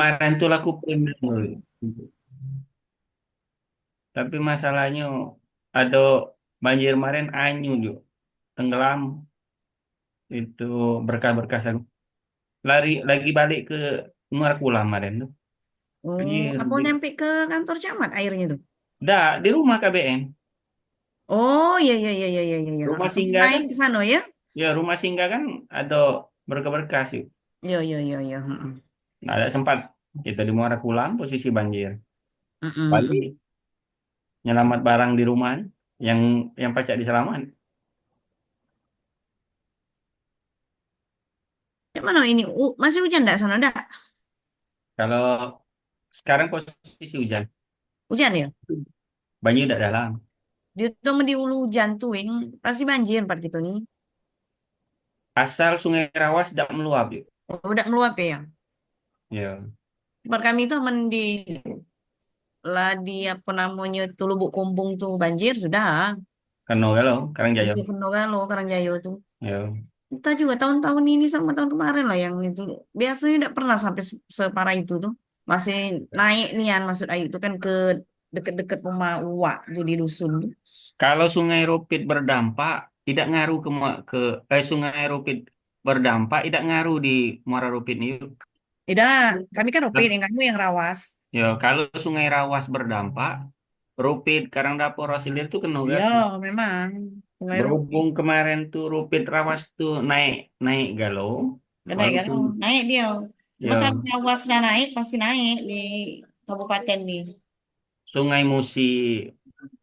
kemarin tuh aku premium loh. Tapi masalahnya ada banjir kemarin anyu juga tenggelam itu berkah-berkah aku. Lagi balik ke Muara kemarin tuh. Oh, Anjir, apa nyampe ke kantor camat airnya tuh? di rumah KBN. Oh, iya iya iya iya iya iya. Rumah Sampai singgah naik kan, ke sana ya? ya rumah singgah kan ada berkah-berkah sih. Iya iya iya iya. Heeh. Nah, ada sempat kita di Muara posisi banjir. Heeh, heeh. Balik nyelamat barang di rumah yang pacak diselamat. Cak mana ini? Masih hujan enggak sana enggak? Kalau sekarang posisi hujan, Hujan ya? banjir tidak dalam. Di tuh di ulu hujan tuh, pasti banjir part gitu nih. Asal Sungai Rawas tidak meluap yuk. Oh, udah meluap ya. Ya, Tempat kami itu aman lah di apa namanya itu Lubuk Kumbung tuh banjir sudah. Kano kalau Karangjayo. Itu Kendogalo, Karangjayo tuh. Ya, Kita juga tahun-tahun ini sama tahun kemarin lah yang itu. Biasanya tidak pernah sampai separah itu tuh. Masih naik nian maksud Ayu itu kan ke deket-deket rumah Uwa tuh di dusun tuh. kalau Sungai Rupit berdampak, tidak ngaruh Sungai Rupit berdampak, tidak ngaruh di Muara Rupit ini. Yuk. Tidak, kami kan Rupin, Nah, yang kamu yang Rawas. ya, kalau Sungai Rawas berdampak, Rupit, Karangdapo, Rosilir itu kena Iya, gak? memang. Sungai Rupin. Berhubung kemarin tuh Rupit Rawas tuh naik naik galau, Dan naik kan, walaupun oh, naik dia. Cuma kan ya Rawasnya naik, pasti naik di kabupaten nih. Sungai Musi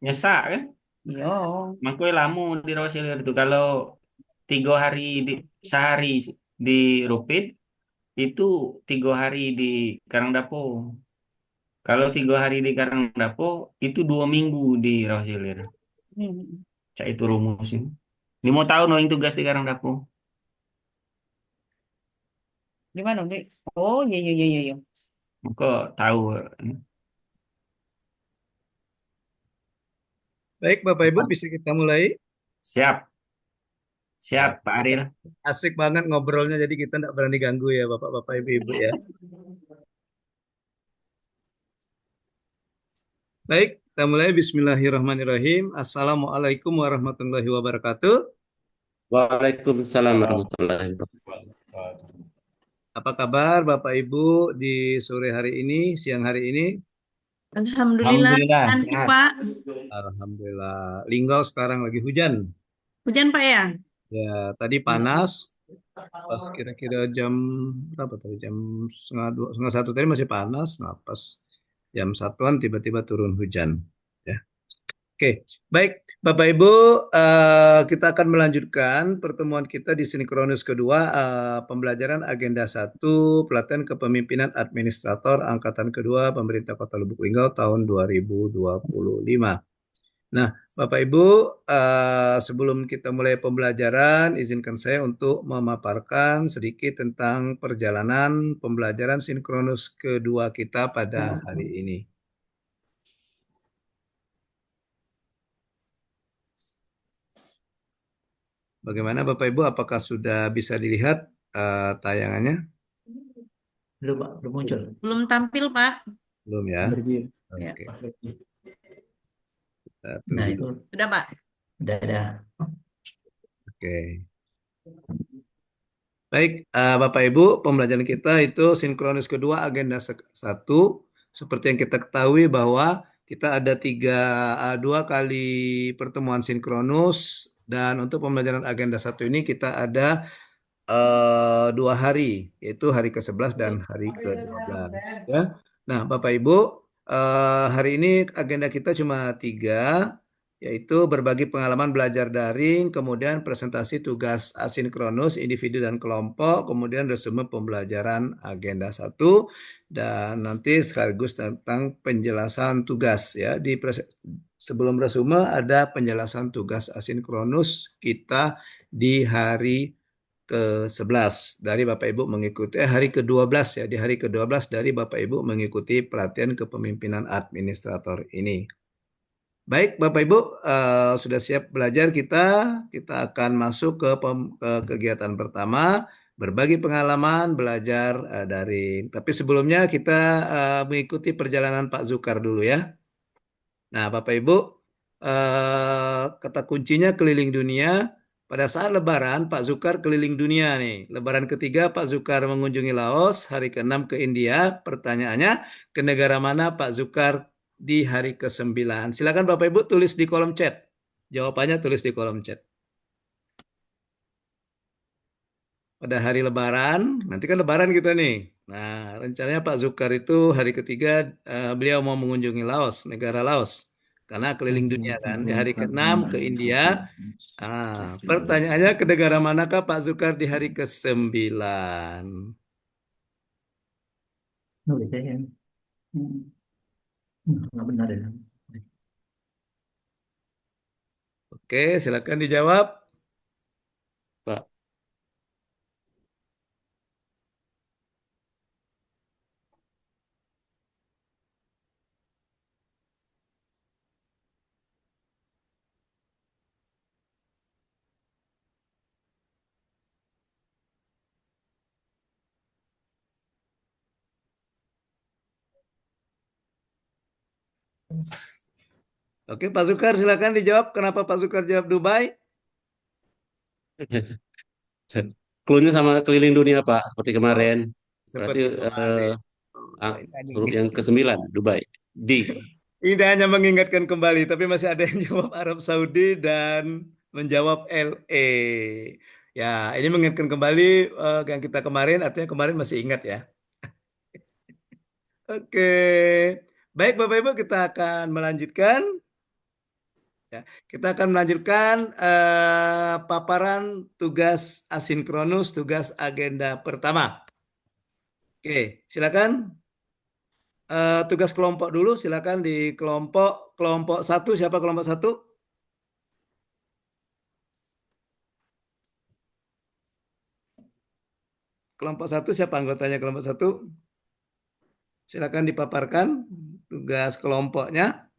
nyesak kan, Iya. makanya lama di Rosilir itu kalau 3 hari sehari di Rupit itu 3 hari di Karangdapo. Kalau 3 hari di Karangdapo itu 2 minggu di Rosilir. Hmm. Cak itu rumus ini. 5 tahun loh yang tugas di Karangdapo. Di mana, Dek? Oh, iya, iya, iya, iya. Iya. Maka tahu. Baik, Bapak Ibu, bisa kita mulai. Siap, Ya, siap Pak kita Aril. asik banget ngobrolnya, jadi kita tidak berani ganggu ya, Bapak-Bapak, Ibu-Ibu ya. Baik, kita mulai. Bismillahirrahmanirrahim. Assalamualaikum warahmatullahi wabarakatuh. Waalaikumsalam warahmatullahi wabarakatuh. Apa kabar Bapak Ibu di sore hari ini, siang hari ini? Alhamdulillah, Alhamdulillah cantik, sehat. Pak. Alhamdulillah. Linggau sekarang lagi hujan. Hujan, Pak ya? Ya, tadi panas. Pas kira-kira jam berapa tadi? Jam setengah satu tadi masih panas. Nah, pas jam satuan tiba-tiba turun hujan. Ya. Oke, baik Bapak Ibu, kita akan melanjutkan pertemuan kita di sinkronus kedua, pembelajaran agenda satu pelatihan kepemimpinan administrator angkatan kedua pemerintah Kota Lubuk Linggau tahun 2025. Nah, Bapak Ibu, sebelum kita mulai pembelajaran, izinkan saya untuk memaparkan sedikit tentang perjalanan pembelajaran sinkronus kedua kita pada hari ini. Bagaimana Bapak Ibu, apakah sudah bisa dilihat tayangannya? Belum, Pak, belum muncul. Belum tampil, Pak. Belum ya? Berbiru. Ya. Oke, kita Nah, tunggu itu dulu. Sudah, Pak. udah ada. Oke. Baik, Bapak Ibu, pembelajaran kita itu sinkronus kedua agenda satu. Seperti yang kita ketahui bahwa kita ada 2 kali pertemuan sinkronus dan untuk pembelajaran agenda satu ini kita ada 2 hari, yaitu hari ke-11 dan hari ke-12. Ya. Nah, Bapak Ibu, hari ini agenda kita cuma 3, yaitu berbagi pengalaman belajar daring, kemudian presentasi tugas asinkronus individu dan kelompok, kemudian resume pembelajaran agenda satu, dan nanti sekaligus tentang penjelasan tugas. Ya. Sebelum resume ada penjelasan tugas asinkronus kita di hari ke-11 dari Bapak Ibu mengikuti hari ke-12 ya, di hari ke-12 dari Bapak Ibu mengikuti pelatihan kepemimpinan administrator ini. Baik Bapak Ibu, sudah siap belajar kita akan masuk ke kegiatan pertama berbagi pengalaman belajar daring. Tapi sebelumnya kita mengikuti perjalanan Pak Zukar dulu ya. Nah, Bapak Ibu, kata kuncinya keliling dunia. Pada saat Lebaran, Pak Zukar keliling dunia nih. Lebaran ketiga, Pak Zukar mengunjungi Laos. Hari ke-6 ke India. Pertanyaannya, ke negara mana Pak Zukar di hari ke-9? Silakan Bapak Ibu tulis di kolom chat. Jawabannya tulis di kolom chat. Pada hari Lebaran, nanti kan Lebaran kita nih. Nah, rencananya Pak Zukar itu hari ketiga beliau mau mengunjungi Laos, negara Laos. Karena keliling dunia kan. Di hari ke-6 ke India. Pertanyaannya ke negara manakah Pak Zukar di hari ke-9? Nulis saya. Nggak benar ya. Oke, silakan dijawab. Pak. Oke, Pak Zukar silakan dijawab. Kenapa Pak Zukar jawab Dubai? Cluenya sama keliling dunia, Pak, seperti Oh, kemarin. Berarti seperti kemarin. ah, Oh, ini huruf yang ke-9, Dubai. D. Ini hanya mengingatkan kembali, tapi masih ada yang jawab Arab Saudi dan menjawab LA. Ya, ini mengingatkan kembali yang kita kemarin, artinya kemarin masih ingat ya. Oke, baik Bapak Ibu, kita akan melanjutkan. Ya, kita akan melanjutkan paparan tugas asinkronus, tugas agenda pertama. Oke, silakan. Tugas kelompok dulu, silakan di kelompok kelompok satu. Siapa kelompok satu? Kelompok satu siapa anggotanya kelompok satu? Silakan dipaparkan tugas kelompoknya.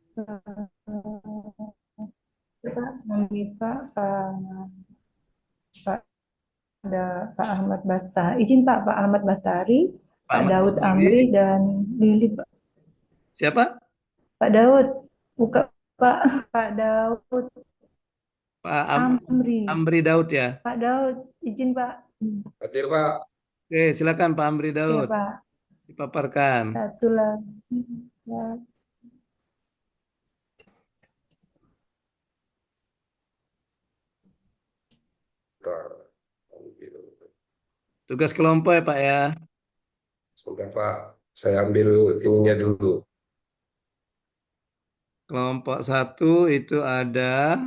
Kita meminta Pak, ada Pak Ahmad Bastari, izin Pak Ahmad Bastari, Pak Pak Ahmad Daud Basri. Amri dan Lili. Siapa? Pak Daud, buka Pak, Pak Daud Pak Amri, Amri Daud ya. Pak Daud, izin Pak. Hadir Pak. Oke, silakan Pak Amri Ya Daud Pak, dipaparkan. satu lagi. Ya. Bentar. Tugas kelompok ya Pak ya. Sebentar Pak, saya ambil ininya dulu. Kelompok satu itu ada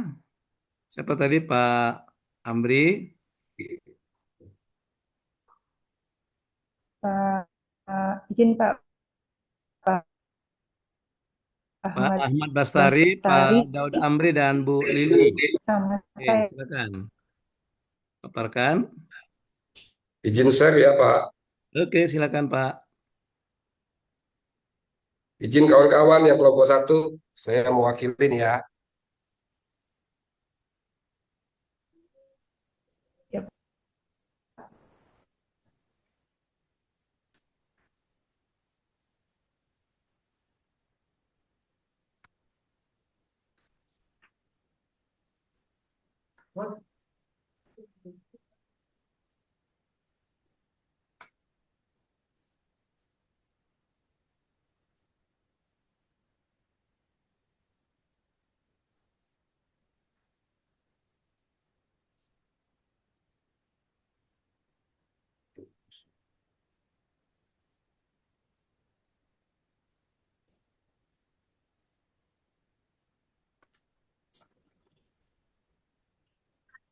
siapa tadi Pak Amri, Izin Pak, Pak Pak Ahmad Ahmad Bastari, Pak Bastari Daud Amri dan Bu Lili. sama Oke, saya. silakan paparkan. Izin share ya Pak. Oke, silakan Pak. Izin kawan-kawan yang kelompok satu, saya mewakilin ya. Ya,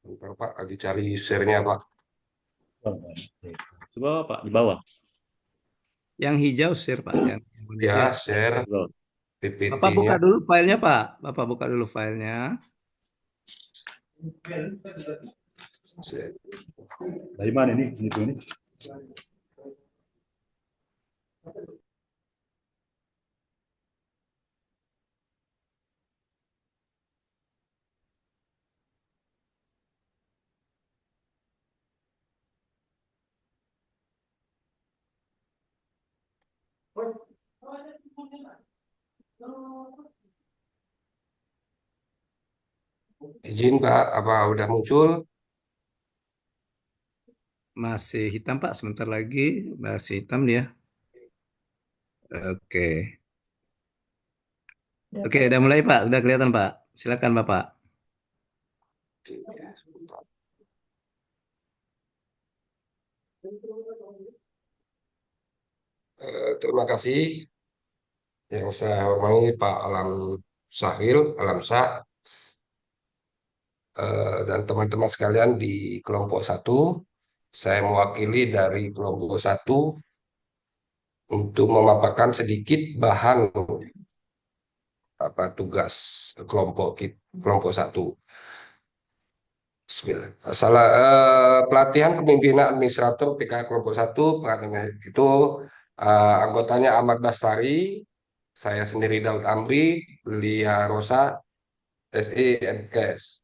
Bentar Pak, lagi cari share-nya Pak. Di bawah, Pak, di bawah. Yang hijau share Pak, yang warna Ya, hijau. share Di bawah. Bapak PPT-nya. buka dulu filenya Pak. Bapak buka dulu filenya. Dari mana ini? Gitu ini. Izin Pak, apa udah muncul? Masih hitam Pak, sebentar lagi masih hitam dia. Oke. Udah, Oke, Pak. udah mulai Pak, udah kelihatan Pak. Silakan Bapak. Oke, ya, sebentar. Terima kasih yang saya hormati Pak Alam Sahil, Alam Sah, dan teman-teman sekalian di kelompok satu. Saya mewakili dari kelompok satu untuk memaparkan sedikit bahan apa tugas kelompok satu. Bismillah. Pelatihan kepemimpinan administrator PKK kelompok satu itu anggotanya Ahmad Bastari, saya sendiri Daud Amri, Lia Rosa, SE MKes.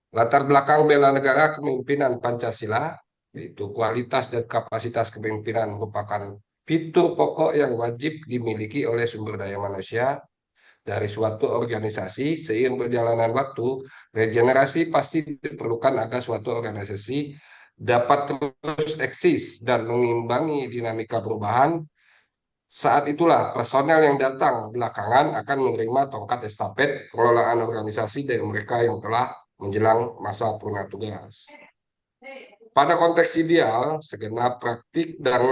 Latar belakang bela negara kepemimpinan Pancasila, yaitu kualitas dan kapasitas kepemimpinan merupakan fitur pokok yang wajib dimiliki oleh sumber daya manusia dari suatu organisasi. Seiring berjalanan waktu, regenerasi pasti diperlukan agar suatu organisasi dapat terus eksis dan mengimbangi dinamika perubahan. Saat itulah personel yang datang belakangan akan menerima tongkat estafet pengelolaan organisasi dari mereka yang telah menjelang masa purna tugas. Pada konteks ideal, segenap praktik dan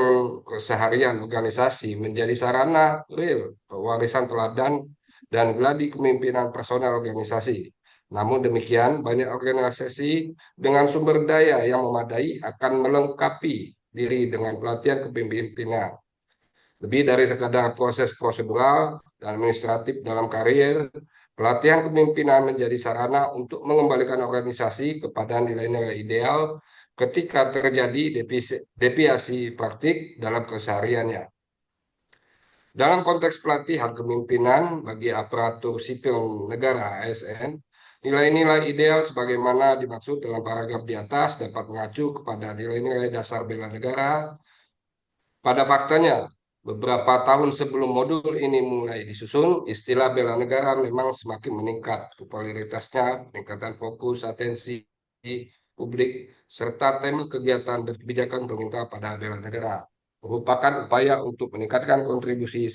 keseharian organisasi menjadi sarana real pewarisan teladan dan gladi kepemimpinan personel organisasi. Namun demikian, banyak organisasi dengan sumber daya yang memadai akan melengkapi diri dengan pelatihan kepemimpinan. Lebih dari sekadar proses prosedural dan administratif dalam karir, pelatihan kepemimpinan menjadi sarana untuk mengembalikan organisasi kepada nilai-nilai ideal ketika terjadi deviasi praktik dalam kesehariannya. Dalam konteks pelatihan kepemimpinan bagi aparatur sipil negara ASN, nilai-nilai ideal sebagaimana dimaksud dalam paragraf di atas dapat mengacu kepada nilai-nilai dasar bela negara. Pada faktanya, beberapa tahun sebelum modul ini mulai disusun, istilah bela negara memang semakin meningkat popularitasnya, peningkatan fokus, atensi publik, serta tema kegiatan dan kebijakan pemerintah pada bela negara merupakan upaya untuk meningkatkan kontribusi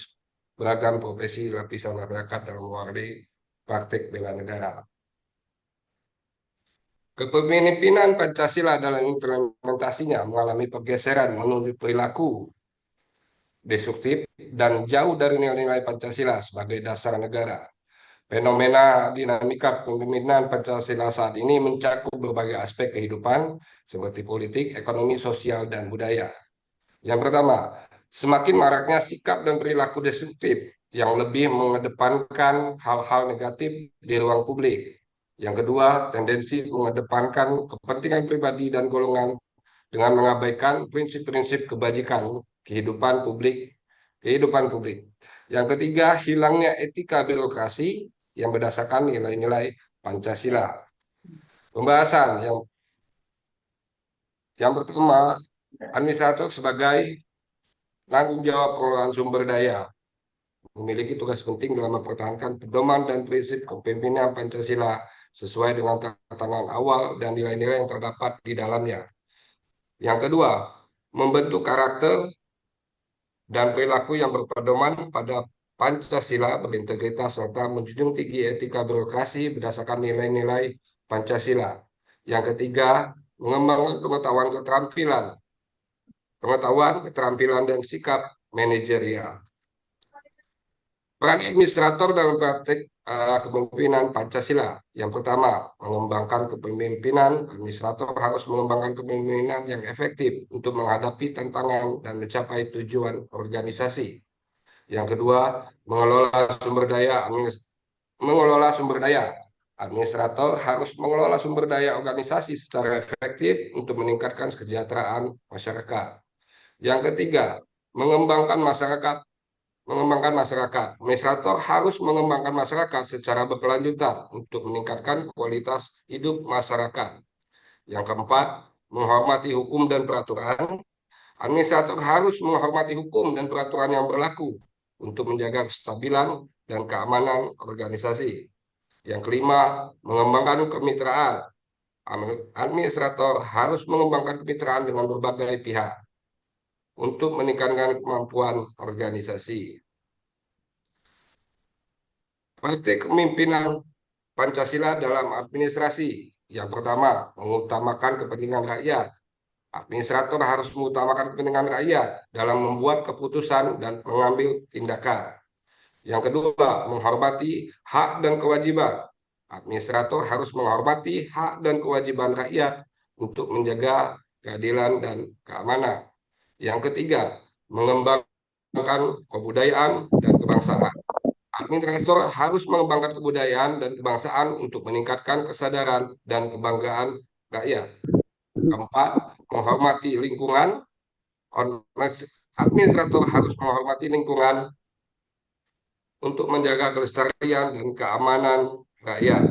beragam profesi lapisan masyarakat dalam mewakili praktik bela negara. Kepemimpinan Pancasila dalam implementasinya mengalami pergeseran menuju perilaku destruktif dan jauh dari nilai-nilai Pancasila sebagai dasar negara. Fenomena dinamika kepemimpinan Pancasila saat ini mencakup berbagai aspek kehidupan seperti politik, ekonomi, sosial, dan budaya. Yang pertama, semakin maraknya sikap dan perilaku destruktif yang lebih mengedepankan hal-hal negatif di ruang publik. Yang kedua, tendensi mengedepankan kepentingan pribadi dan golongan dengan mengabaikan prinsip-prinsip kebajikan kehidupan publik. Yang ketiga, hilangnya etika birokrasi yang berdasarkan nilai-nilai Pancasila. Pembahasan yang pertama, administrator sebagai tanggung jawab pengelolaan sumber daya memiliki tugas penting dalam mempertahankan pedoman dan prinsip kepemimpinan Pancasila sesuai dengan tatanan awal dan nilai-nilai yang terdapat di dalamnya. Yang kedua, membentuk karakter dan perilaku yang berpedoman pada Pancasila berintegritas serta menjunjung tinggi etika birokrasi berdasarkan nilai-nilai Pancasila. Yang ketiga, mengembangkan keterampilan dan sikap manajerial. Peran administrator dalam praktik kepemimpinan Pancasila. Yang pertama, mengembangkan kepemimpinan. Administrator harus mengembangkan kepemimpinan yang efektif untuk menghadapi tantangan dan mencapai tujuan organisasi. Yang kedua, mengelola sumber daya. Administrator harus mengelola sumber daya organisasi secara efektif untuk meningkatkan kesejahteraan masyarakat. Yang ketiga, mengembangkan masyarakat. Administrator harus mengembangkan masyarakat secara berkelanjutan untuk meningkatkan kualitas hidup masyarakat. Yang keempat, menghormati hukum dan peraturan. Administrator harus menghormati hukum dan peraturan yang berlaku untuk menjaga kestabilan dan keamanan organisasi. Yang kelima, mengembangkan kemitraan. Administrator harus mengembangkan kemitraan dengan berbagai pihak untuk meningkatkan kemampuan organisasi. Praktik kepemimpinan Pancasila dalam administrasi. Yang pertama, mengutamakan kepentingan rakyat. Administrator harus mengutamakan kepentingan rakyat dalam membuat keputusan dan mengambil tindakan. Yang kedua, menghormati hak dan kewajiban. Administrator harus menghormati hak dan kewajiban rakyat untuk menjaga keadilan dan keamanan. Yang ketiga, mengembangkan kebudayaan dan kebangsaan. Administrator harus mengembangkan kebudayaan dan kebangsaan untuk meningkatkan kesadaran dan kebanggaan rakyat. Keempat, menghormati lingkungan. Administrator harus menghormati lingkungan untuk menjaga kelestarian dan keamanan rakyat.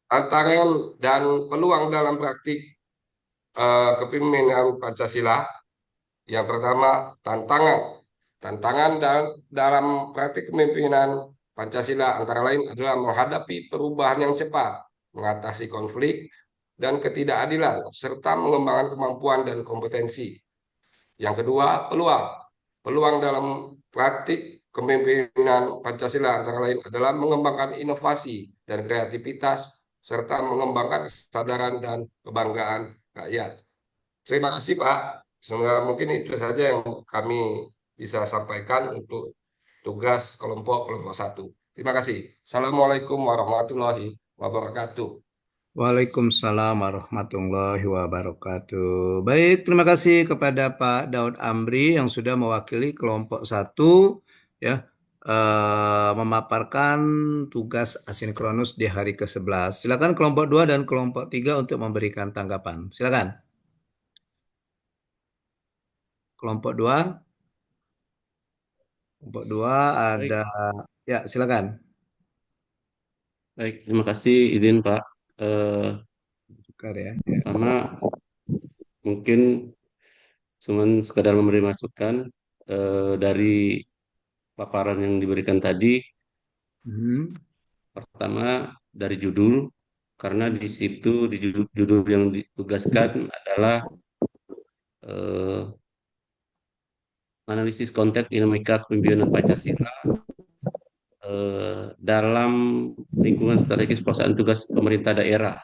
Tantangan dan peluang dalam praktik kepemimpinan Pancasila. Yang pertama, tantangan. Tantangan dalam praktik kepemimpinan Pancasila antara lain adalah menghadapi perubahan yang cepat, mengatasi konflik dan ketidakadilan, serta mengembangkan kemampuan dan kompetensi. Yang kedua, peluang. Peluang dalam praktik kepemimpinan Pancasila antara lain adalah mengembangkan inovasi dan kreativitas, serta mengembangkan kesadaran dan kebanggaan rakyat. Terima kasih, Pak. Semoga mungkin itu saja yang kami bisa sampaikan untuk tugas kelompok 1. Terima kasih. Assalamualaikum warahmatullahi wabarakatuh. Waalaikumsalam warahmatullahi wabarakatuh. Baik, terima kasih kepada Pak Daud Amri yang sudah mewakili kelompok 1 ya, memaparkan tugas asinkronus di hari ke-11. Silakan kelompok 2 dan kelompok 3 untuk memberikan tanggapan. Silakan. Kelompok 2. Kelompok 2 Baik, ada, ya silakan. baik. Terima kasih izin Pak. Eh, Sekar ya. Pertama, mungkin cuman sekedar memberi masukan dari paparan yang diberikan tadi. Hmm. Pertama, dari judul, karena di situ di judul yang ditugaskan adalah eh, analisis konteks dinamika kepemimpinan Pancasila dalam lingkungan strategis pelaksanaan tugas pemerintah daerah.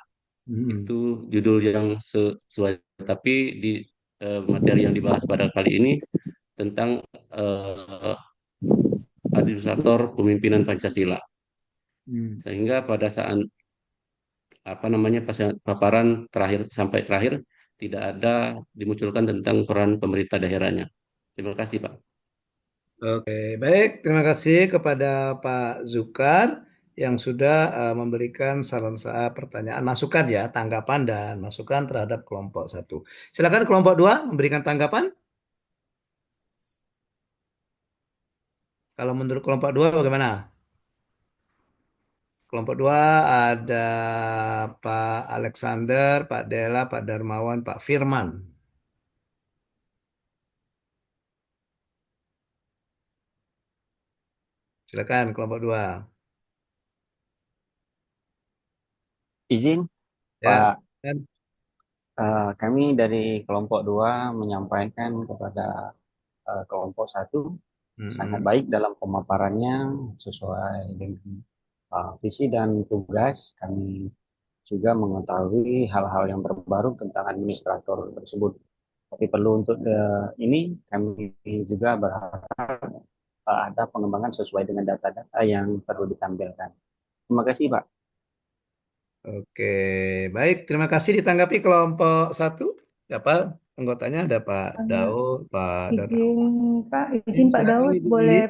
Hmm. Itu judul yang sesuai. Tapi di materi yang dibahas pada kali ini tentang administrator pemimpinan Pancasila. Hmm. Sehingga pada saat paparan terakhir sampai terakhir tidak ada dimunculkan tentang peran pemerintah daerahnya. Terima kasih, Pak. Oke, baik. Terima kasih kepada Pak Zukar yang sudah memberikan pertanyaan, masukan ya, tanggapan dan masukan terhadap kelompok 1. Silakan kelompok 2 memberikan tanggapan. Kalau menurut kelompok 2 bagaimana? Kelompok 2 ada Pak Alexander, Pak Dela, Pak Darmawan, Pak Firman. Silakan kelompok 2. Izin, Ya, Pak, silakan. kami dari kelompok 2 menyampaikan kepada kelompok 1 sangat Mm-mm. baik dalam pemaparannya sesuai dengan visi dan tugas. Kami juga mengetahui hal-hal yang terbaru tentang administrator tersebut. Tapi perlu untuk ini kami juga berharap ada pengembangan sesuai dengan data-data yang perlu ditampilkan. Terima kasih, Pak. Oke, baik. Terima kasih ditanggapi kelompok 1. Siapa anggotanya? Ada Pak Eh, Daud, Pak Daud. izin Pak Silakan Daud, Ibu Lili.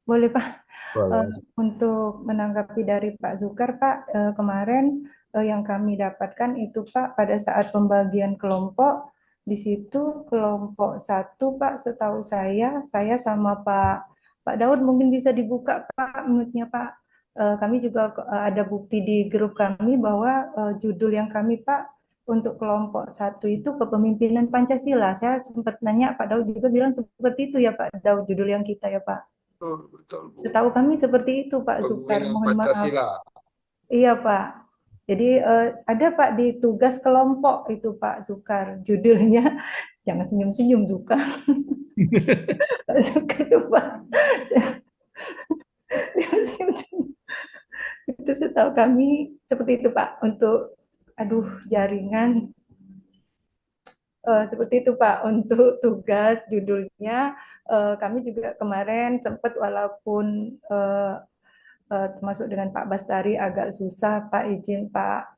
boleh Pak, Boleh. untuk menanggapi dari Pak Zukar Pak, kemarin yang kami dapatkan itu Pak pada saat pembagian kelompok di situ kelompok 1 Pak, setahu saya sama Pak Daud mungkin bisa dibuka Pak mute-nya Pak. Kami juga ada bukti di grup kami bahwa judul yang kami Pak untuk kelompok 1 itu kepemimpinan Pancasila. Saya sempat nanya Pak Daud juga bilang seperti itu ya Pak Daud judul yang kita ya Pak. betul, betul, Bu. Setahu kami seperti itu Pak Zukar, Pembinaan mohon maaf. Pancasila. Iya Pak. Jadi ada Pak di tugas kelompok itu Pak Zukar, judulnya jangan senyum-senyum Zukar. Pak Zukar itu Pak. Jangan senyum-senyum. Itu setahu kami seperti itu Pak untuk aduh jaringan seperti itu Pak untuk tugas judulnya kami juga kemarin sempat walaupun termasuk dengan Pak Bastari agak susah Pak izin Pak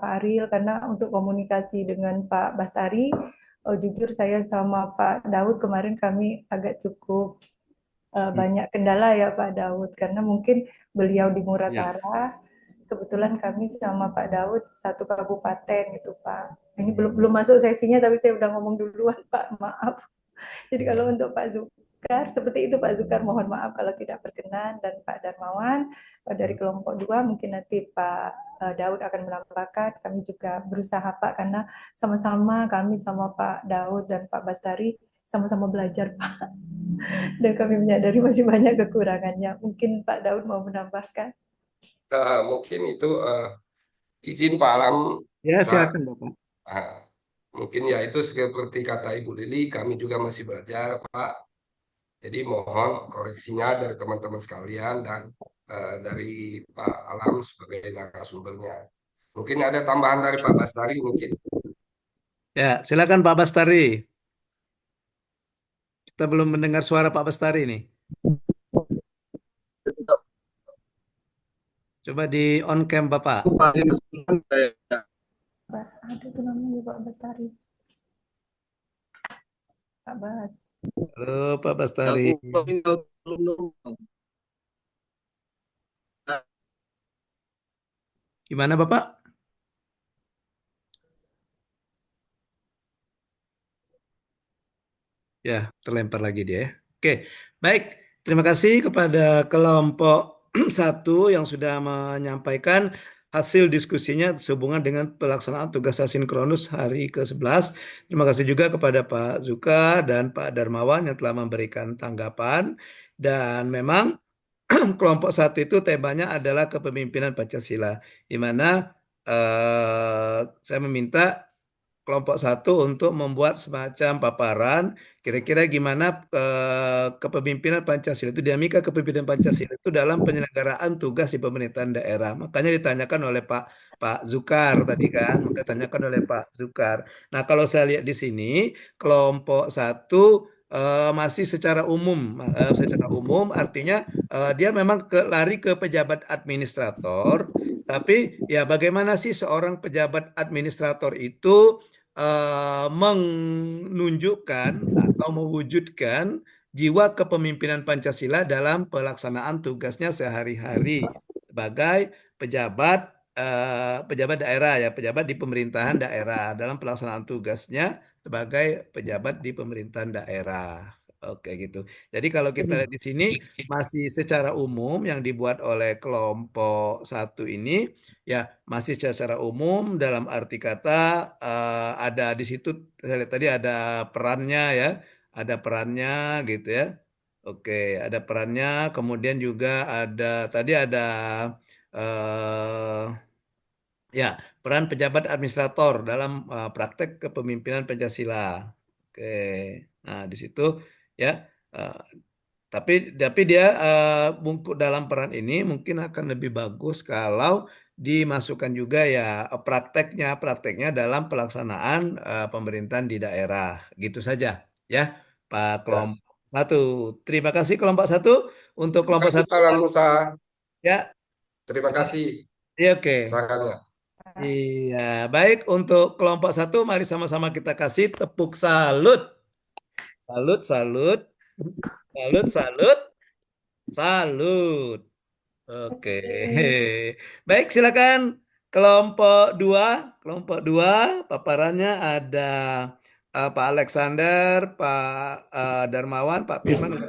Ariel karena untuk komunikasi dengan Pak Bastari jujur saya sama Pak Daud kemarin kami agak cukup banyak kendala ya Pak Daud karena mungkin beliau di Ya, Muratara kebetulan kami sama Pak Daud satu kabupaten gitu Pak. Ini belum masuk sesinya tapi saya udah ngomong duluan Pak, maaf. Jadi kalau untuk Pak Zukar seperti itu Pak Zukar mohon maaf kalau tidak berkenan dan Pak Darmawan dari kelompok 2 mungkin nanti Pak Daud akan menambahkan kami juga berusaha Pak karena sama-sama kami sama Pak Daud dan Pak Bastari sama-sama belajar Pak dan kami menyadari masih banyak kekurangannya. Mungkin Pak Daud mau menambahkan. Mungkin itu izin Pak Alam, Ya, Pak. silakan Bapak. Mungkin ya itu seperti kata Ibu Lili, kami juga masih belajar, Pak. Jadi mohon koreksinya dari teman-teman sekalian dan dari Pak Alam sebagai narasumbernya. Mungkin ada tambahan dari Pak Bastari mungkin. Ya, silakan Pak Bastari. Kita belum mendengar suara Pak Bastari nih. Coba di on cam Bapak. Bas, ada tuh namanya Pak Bastari. Pak Bas. Halo Pak Bastari. Gimana Bapak? Ya, terlempar lagi dia ya. Oke, baik. Terima kasih kepada kelompok 1 yang sudah menyampaikan hasil diskusinya sehubungan dengan pelaksanaan tugas asinkronus hari ke-11. Terima kasih juga kepada Pak Zuka dan Pak Darmawan yang telah memberikan tanggapan. Dan memang kelompok 1 itu temanya adalah kepemimpinan Pancasila, di mana saya meminta kelompok 1 untuk membuat semacam paparan kira-kira gimana kepemimpinan Pancasila itu, dinamika kepemimpinan Pancasila itu dalam penyelenggaraan tugas di pemerintahan daerah. Makanya ditanyakan oleh Pak Zukar tadi kan, maka ditanyakan oleh Pak Zukar. Nah, kalau saya lihat di sini kelompok 1 masih secara umum artinya dia memang lari ke pejabat administrator, tapi ya bagaimana sih seorang pejabat administrator itu menunjukkan atau mewujudkan jiwa kepemimpinan Pancasila dalam pelaksanaan tugasnya sehari-hari sebagai pejabat pejabat daerah ya, pejabat di pemerintahan daerah dalam pelaksanaan tugasnya sebagai pejabat di pemerintahan daerah. Oke gitu. Jadi kalau kita lihat di sini masih secara umum yang dibuat oleh kelompok 1 ini ya masih secara umum dalam arti kata ada di situ saya lihat tadi ada perannya ya, ada perannya gitu ya. Oke, ada perannya, kemudian juga ada tadi ada eh, ya peran pejabat administrator dalam praktek kepemimpinan Pancasila. Oke, nah di situ ya. eh, tapi dia bungkuk dalam peran ini mungkin akan lebih bagus kalau dimasukkan juga ya prakteknya dalam pelaksanaan pemerintahan di daerah. Gitu saja ya Pak Ya. kelompok 1. Terima kasih kelompok 1 untuk Terima kelompok kasih 1 Pak Alam Musa. ya. Terima kasih Ya oke. sarannya. Iya, baik untuk kelompok 1 mari sama-sama kita kasih tepuk salut. Salut, salut. Salut, salut. Salut. Oke. Baik, silakan kelompok 2. Kelompok 2 paparannya ada Pak Alexander, Pak Darmawan, Pak Firman.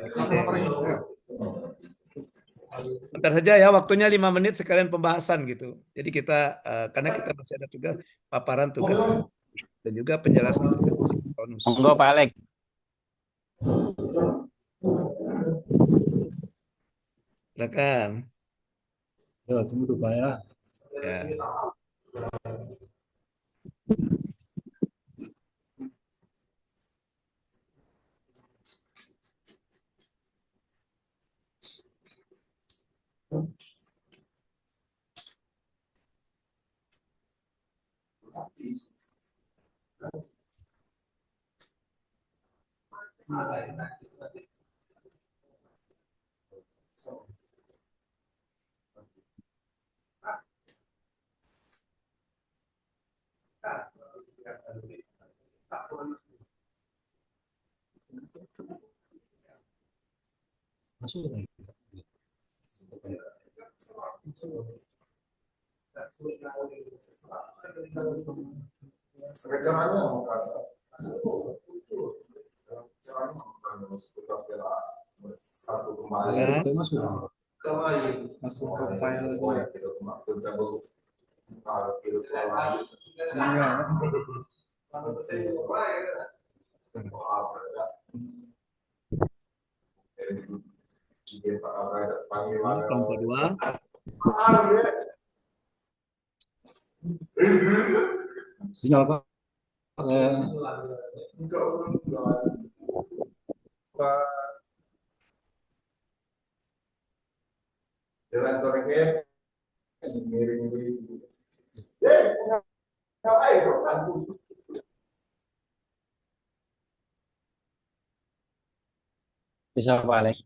Bentar saja ya, waktunya 5 menit sekalian pembahasan gitu. Jadi kita karena kita masih ada tugas paparan tugas dan juga penjelasan tugas bonus. Monggo Pak Alex. Silakan. Ya, tunggu dulu Pak ya. Ya. Masuk lagi. Ya, Ya. itu masuk. Masuk ke file semuanya. Kelompok 2. Sinyal Pak. Bisa Pak Alex.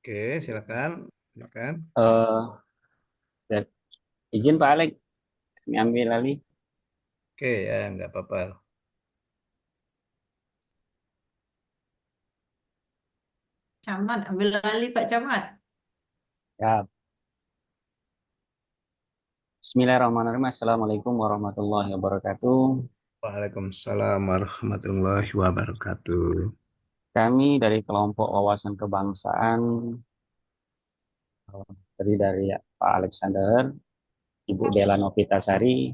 Oke, silakan. Silakan. Ya, izin Pak Alex, kami ambil alih. Oke, ya nggak apa-apa. Camat, ambil alih Pak Camat. Ya, Bismillahirrahmanirrahim. Assalamualaikum warahmatullahi wabarakatuh. Waalaikumsalam warahmatullahi wabarakatuh. Kami dari kelompok wawasan kebangsaan terdiri dari Pak Alexander, Ibu Dela Novitasari,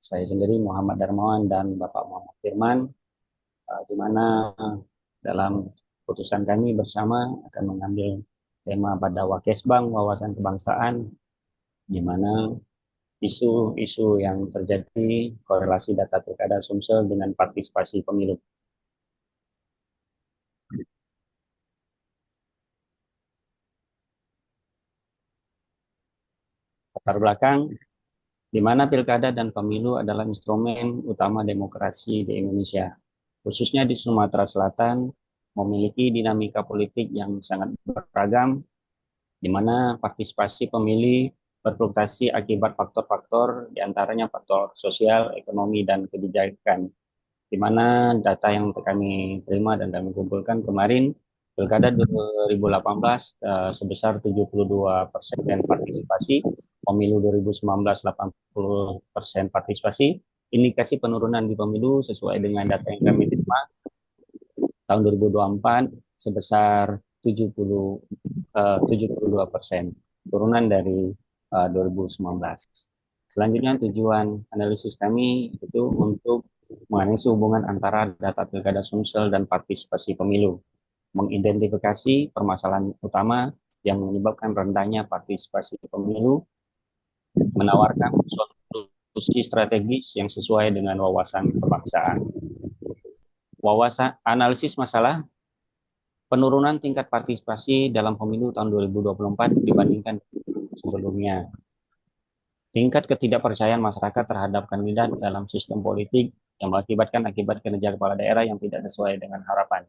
saya sendiri Muhammad Darmawan dan Bapak Muhammad Firman, di mana dalam putusan kami bersama akan mengambil tema pada Wakesbang wawasan kebangsaan, di mana isu-isu yang terjadi korelasi data pilkada Sumsel dengan partisipasi pemilu. Latar belakang, di mana pilkada dan pemilu adalah instrumen utama demokrasi di Indonesia, khususnya di Sumatera Selatan, memiliki dinamika politik yang sangat beragam, di mana partisipasi pemilih berfluktuasi akibat faktor-faktor, diantaranya faktor sosial, ekonomi, dan kebijakan, di mana data yang kami terima dan kami kumpulkan kemarin, Pilkada 2018 sebesar 72% partisipasi, pemilu 2019 80% partisipasi, indikasi penurunan di pemilu sesuai dengan data yang kami terima tahun 2024 sebesar 72%, turunan dari 2019. Selanjutnya tujuan analisis kami itu untuk menganalisis hubungan antara data pilkada Sumsel dan partisipasi pemilu, mengidentifikasi permasalahan utama yang menyebabkan rendahnya partisipasi pemilu, menawarkan solusi strategis yang sesuai dengan wawasan kebangsaan. Wawasan analisis masalah penurunan tingkat partisipasi dalam pemilu tahun 2024 dibandingkan sebelumnya. Tingkat ketidakpercayaan masyarakat terhadap kandidat dalam sistem politik yang mengakibatkan kinerja kepala daerah yang tidak sesuai dengan harapan.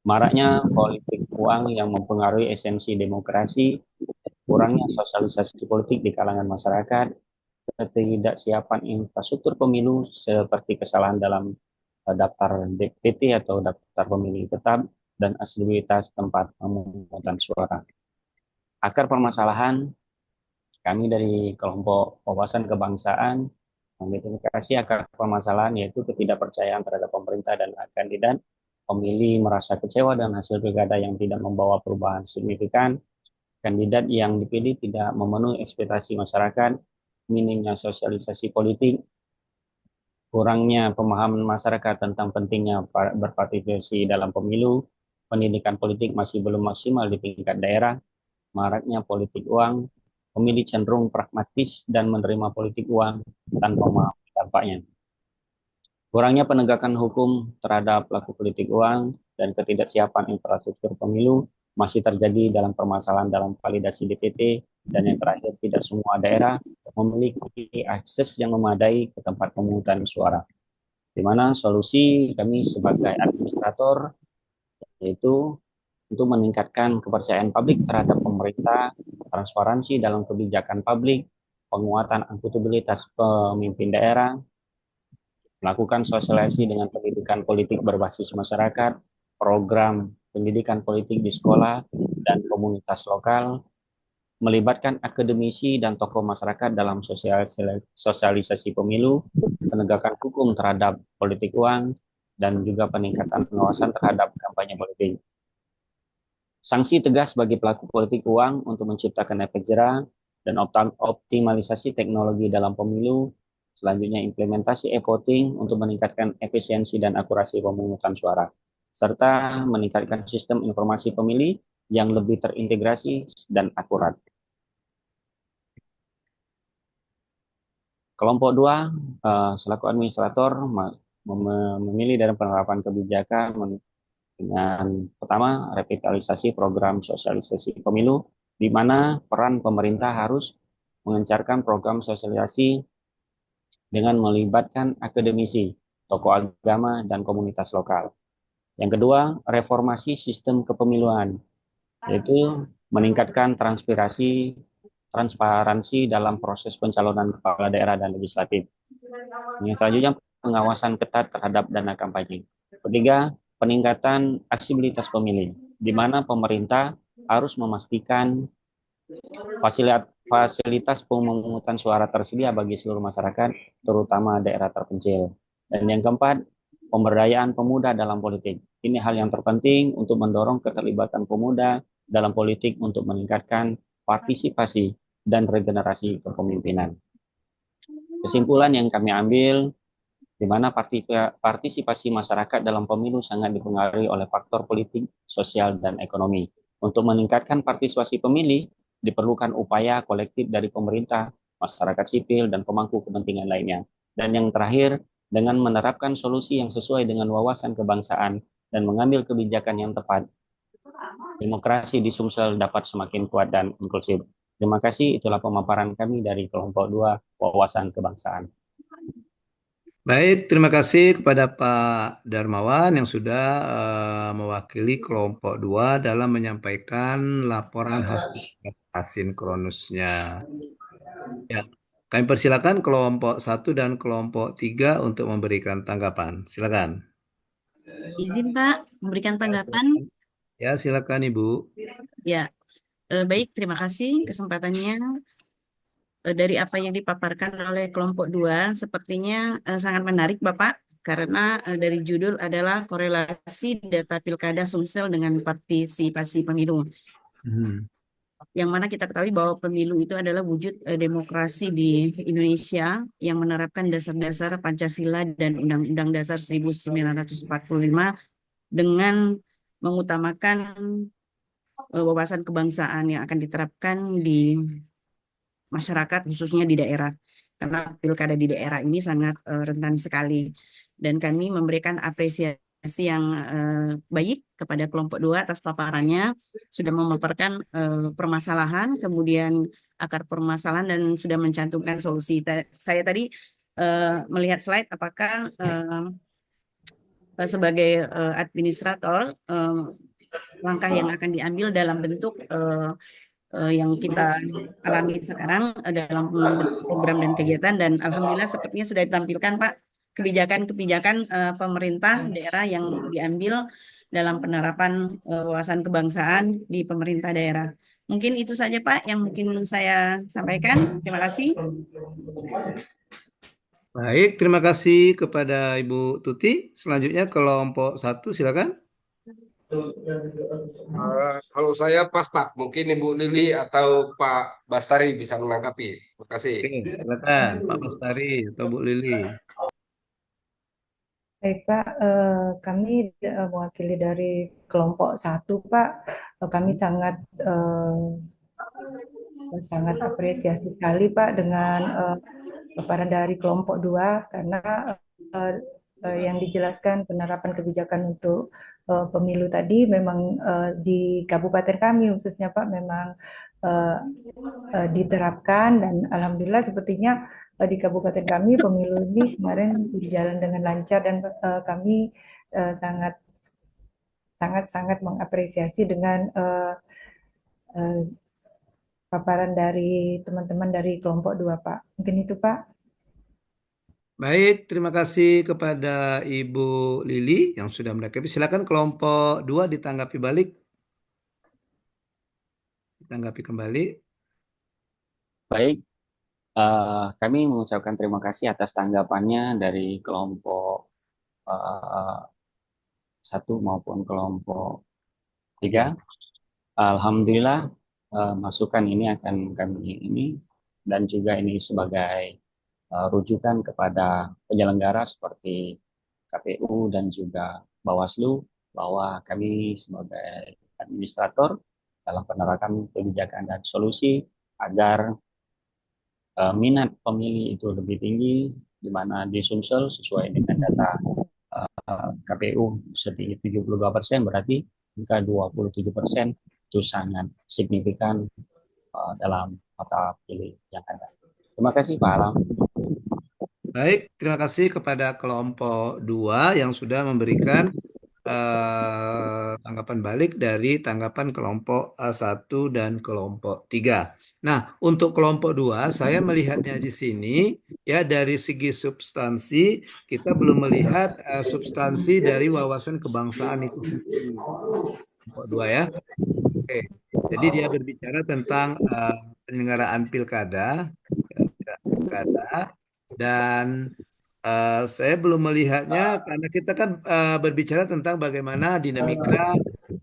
Maraknya politik uang yang mempengaruhi esensi demokrasi kurangnya sosialisasi politik di kalangan masyarakat, ketidaksiapan infrastruktur pemilu seperti kesalahan dalam daftar DPT atau daftar pemilih tetap, dan aksesibilitas tempat pemungutan suara. Akar permasalahan, kami dari kelompok wawasan kebangsaan mengidentifikasi akar permasalahan yaitu ketidakpercayaan terhadap pemerintah dan kandidat, pemilih merasa kecewa dengan hasil pilkada yang tidak membawa perubahan signifikan, kandidat yang dipilih tidak memenuhi ekspektasi masyarakat, minimnya sosialisasi politik, kurangnya pemahaman masyarakat tentang pentingnya berpartisipasi dalam pemilu, pendidikan politik masih belum maksimal di tingkat daerah, maraknya politik uang, pemilih cenderung pragmatis dan menerima politik uang tanpa memahami dampaknya. Kurangnya penegakan hukum terhadap pelaku politik uang dan ketidaksiapan infrastruktur pemilu masih terjadi dalam permasalahan dalam validasi DPT, dan yang terakhir tidak semua daerah memiliki akses yang memadai ke tempat pemungutan suara. Di mana solusi kami sebagai administrator yaitu untuk meningkatkan kepercayaan publik terhadap pemerintah, transparansi dalam kebijakan publik, penguatan akuntabilitas pemimpin daerah, melakukan sosialisasi dengan pendidikan politik berbasis masyarakat, program pendidikan politik di sekolah dan komunitas lokal, melibatkan akademisi dan tokoh masyarakat dalam sosialisasi pemilu, penegakan hukum terhadap politik uang, dan juga peningkatan pengawasan terhadap kampanye politik. Sanksi tegas bagi pelaku politik uang untuk menciptakan efek jerah dan optimalisasi teknologi dalam pemilu. Selanjutnya implementasi e-voting untuk meningkatkan efisiensi dan akurasi pemungutan suara, serta meningkatkan sistem informasi pemilih yang lebih terintegrasi dan akurat. Kelompok 2 selaku administrator memilih dalam penerapan kebijakan dengan pertama, revitalisasi program sosialisasi pemilu, di mana peran pemerintah harus mengencarkan program sosialisasi dengan melibatkan akademisi, tokoh agama, dan komunitas lokal. Yang kedua, reformasi sistem kepemiluan, yaitu meningkatkan transparansi dalam proses pencalonan kepala daerah dan legislatif. Yang selanjutnya, pengawasan ketat terhadap dana kampanye. Ketiga, peningkatan aksesibilitas pemilih, di mana pemerintah harus memastikan fasilitas pemungutan suara tersedia bagi seluruh masyarakat, terutama daerah terpencil. Dan yang keempat, pemberdayaan pemuda dalam politik. Ini hal yang terpenting untuk mendorong keterlibatan pemuda dalam politik untuk meningkatkan partisipasi dan regenerasi kepemimpinan. Kesimpulan yang kami ambil, di mana partisipasi masyarakat dalam pemilu sangat dipengaruhi oleh faktor politik, sosial, dan ekonomi. Untuk meningkatkan partisipasi pemilih, diperlukan upaya kolektif dari pemerintah, masyarakat sipil, dan pemangku kepentingan lainnya. Dan yang terakhir, dengan menerapkan solusi yang sesuai dengan wawasan kebangsaan dan mengambil kebijakan yang tepat, demokrasi di Sumsel dapat semakin kuat dan inklusif. Terima kasih, itulah pemaparan kami dari kelompok 2 wawasan kebangsaan. Baik, terima kasih kepada Pak Darmawan yang sudah mewakili kelompok 2 dalam menyampaikan laporan hasil asinkronusnya. Ya, kami persilakan kelompok 1 dan kelompok 3 untuk memberikan tanggapan. Silakan. Izin Pak, memberikan tanggapan. Ya, silakan Ibu. Ya, baik, terima kasih kesempatannya. Dari apa yang dipaparkan oleh kelompok 2, sepertinya sangat menarik Bapak, karena dari judul adalah korelasi data pilkada Sumsel dengan partisipasi pemilu. Yang mana kita ketahui bahwa pemilu itu adalah wujud demokrasi di Indonesia yang menerapkan dasar-dasar Pancasila dan Undang-Undang Dasar 1945 dengan mengutamakan wawasan kebangsaan yang akan diterapkan di masyarakat, khususnya di daerah, karena pilkada di daerah ini sangat rentan sekali, dan kami memberikan apresiasi yang baik kepada kelompok 2 atas paparannya, sudah memaparkan permasalahan, kemudian akar permasalahan, dan sudah mencantumkan solusi. Saya tadi melihat slide, apakah sebagai administrator langkah yang akan diambil dalam bentuk yang kita alami sekarang dalam program dan kegiatan, dan alhamdulillah sepertinya sudah ditampilkan Pak kebijakan-kebijakan pemerintah daerah yang diambil dalam penerapan wawasan kebangsaan di pemerintah daerah. Mungkin itu saja Pak yang mungkin saya sampaikan. Terima kasih. Baik, terima kasih kepada Ibu Tuti. Selanjutnya kelompok 1, silakan. Kalau saya pas Pak, mungkin Ibu Lili atau Pak Bastari bisa menanggapi. Terima kasih. Oke, silakan Pak Bastari atau Bu Lili. Baik Pak, kami mewakili dari kelompok 1 Pak. Kami sangat sangat apresiasi sekali Pak dengan paparan dari kelompok 2 karena yang dijelaskan penerapan kebijakan untuk pemilu tadi memang di kabupaten kami khususnya Pak memang diterapkan, dan alhamdulillah sepertinya di kabupaten kami pemilu ini kemarin berjalan dengan lancar, dan kami sangat sangat sangat mengapresiasi dengan paparan dari teman-teman dari kelompok 2 Pak. Mungkin itu Pak. Baik, terima kasih kepada Ibu Lili yang sudah menanggapi. Silakan kelompok 2 ditanggapi balik. Ditanggapi kembali. Baik, kami mengucapkan terima kasih atas tanggapannya dari kelompok 1 maupun kelompok 3. Alhamdulillah, masukan ini akan kami ini, dan juga ini sebagai rujukan kepada penyelenggara seperti KPU dan juga Bawaslu, bahwa kami sebagai administrator dalam penerapan kebijakan dan solusi agar minat pemilih itu lebih tinggi, di mana di Sumsel sesuai dengan data KPU setinggi 72%, berarti jika 27% itu sangat signifikan dalam mata pilih yang ada. Terima kasih Pak Alam. Baik, terima kasih kepada kelompok 2 yang sudah memberikan tanggapan balik dari tanggapan kelompok 1 dan kelompok 3. Nah, untuk kelompok 2, saya melihatnya di sini, ya dari segi substansi, kita belum melihat substansi dari wawasan kebangsaan itu sendiri. Kelompok 2 ya. Oke, jadi dia berbicara tentang penyelenggaraan pilkada, dan saya belum melihatnya karena kita kan berbicara tentang bagaimana dinamika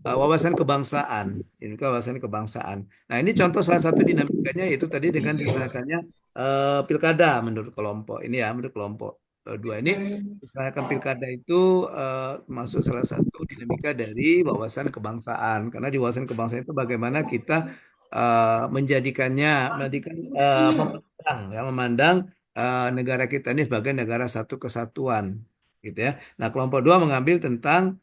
wawasan kebangsaan, Nah, ini contoh salah satu dinamikanya yaitu tadi dengan diselenggarakannya pilkada menurut kelompok ini ya, menurut kelompok 2 ini misalkan pilkada itu masuk salah satu dinamika dari wawasan kebangsaan, karena di wawasan kebangsaan itu bagaimana kita memandang negara kita ini sebagai negara satu kesatuan, gitu ya. Nah, kelompok 2 mengambil tentang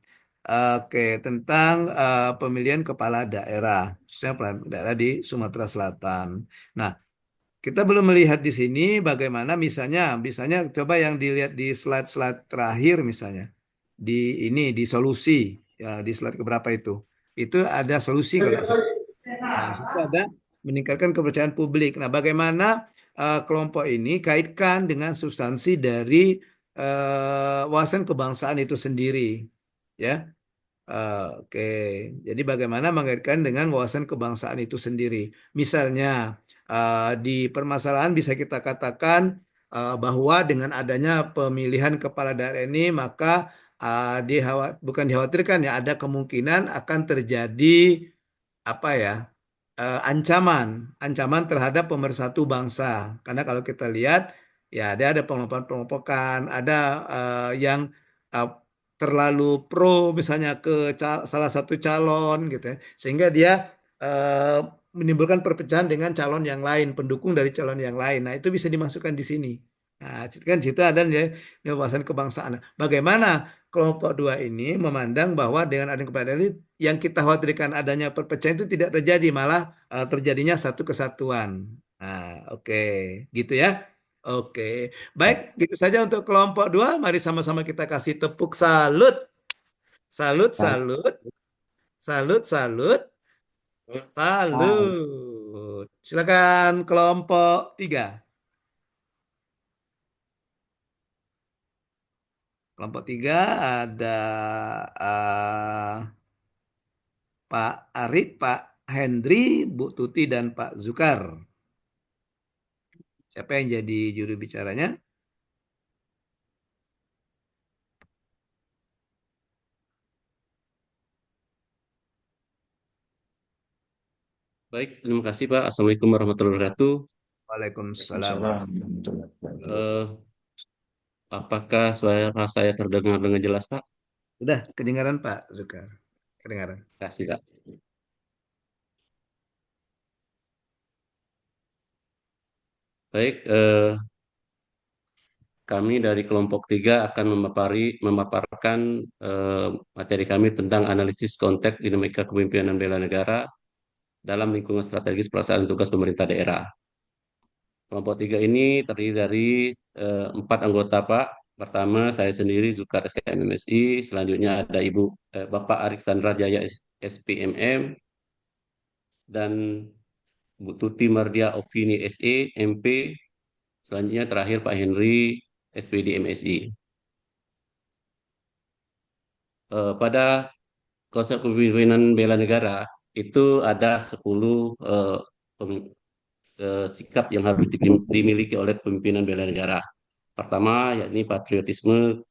pemilihan kepala daerah, khususnya kepala daerah di Sumatera Selatan. Nah, kita belum melihat di sini bagaimana misalnya coba yang dilihat di slide-slide terakhir misalnya di solusi ya, di slide keberapa itu ada solusi kalau nggak salah. Nah, itu ada meningkatkan kepercayaan publik. Nah, bagaimana kelompok ini kaitkan dengan substansi dari wawasan kebangsaan itu sendiri, ya. Oke, jadi bagaimana mengaitkan dengan wawasan kebangsaan itu sendiri. Misalnya di permasalahan bisa kita katakan bahwa dengan adanya pemilihan kepala daerah ini maka bukan dikhawatirkan ya, ada kemungkinan akan terjadi apa ya, ancaman terhadap pemersatu bangsa. Karena kalau kita lihat ya ada pengelompokan, ada yang uh, terlalu pro misalnya ke salah satu calon gitu ya, sehingga dia menimbulkan perpecahan dengan calon yang lain, pendukung dari calon yang lain. Nah, itu bisa dimasukkan di sini. Nah, kan situ ada ya wawasan kebangsaan. Bagaimana kelompok 2 ini memandang bahwa dengan adanya kepada ini yang kita khawatirkan adanya perpecahan itu tidak terjadi, malah terjadinya satu kesatuan. Nah, oke, gitu ya. Oke, baik, gitu saja untuk kelompok 2. Mari sama-sama kita kasih tepuk salut. Salut, salut. Salut, salut. Salut. Silakan kelompok 3. Kelompok 3 ada Pak Arif, Pak Hendri, Bu Tuti, dan Pak Zukar. Siapa yang jadi juru bicaranya? Baik, terima kasih Pak. Assalamualaikum warahmatullahi wabarakatuh. Waalaikumsalam. Eh, apakah suara saya terdengar dengan jelas Pak? Sudah kedengaran Pak Zukar. Kedengaran. Terima kasih Pak. Baik, kami dari kelompok 3 akan memaparkan materi kami tentang analisis konteks dinamika kepemimpinan bela negara dalam lingkungan strategis pelaksanaan tugas pemerintah daerah. Kelompok 3 ini terdiri dari 4 anggota Pak. Pertama saya sendiri Zukar SKM MSI, selanjutnya ada Bapak Arik Sandra Jaya SPMM, dan Bu Tuti Mardia Opini SE MP, selanjutnya terakhir Pak Henry SPD MSI. Pada konsep kepemimpinan bela negara itu ada 10 sikap yang harus dimiliki oleh pemimpinan bela negara. Pertama, yakni patriotisme,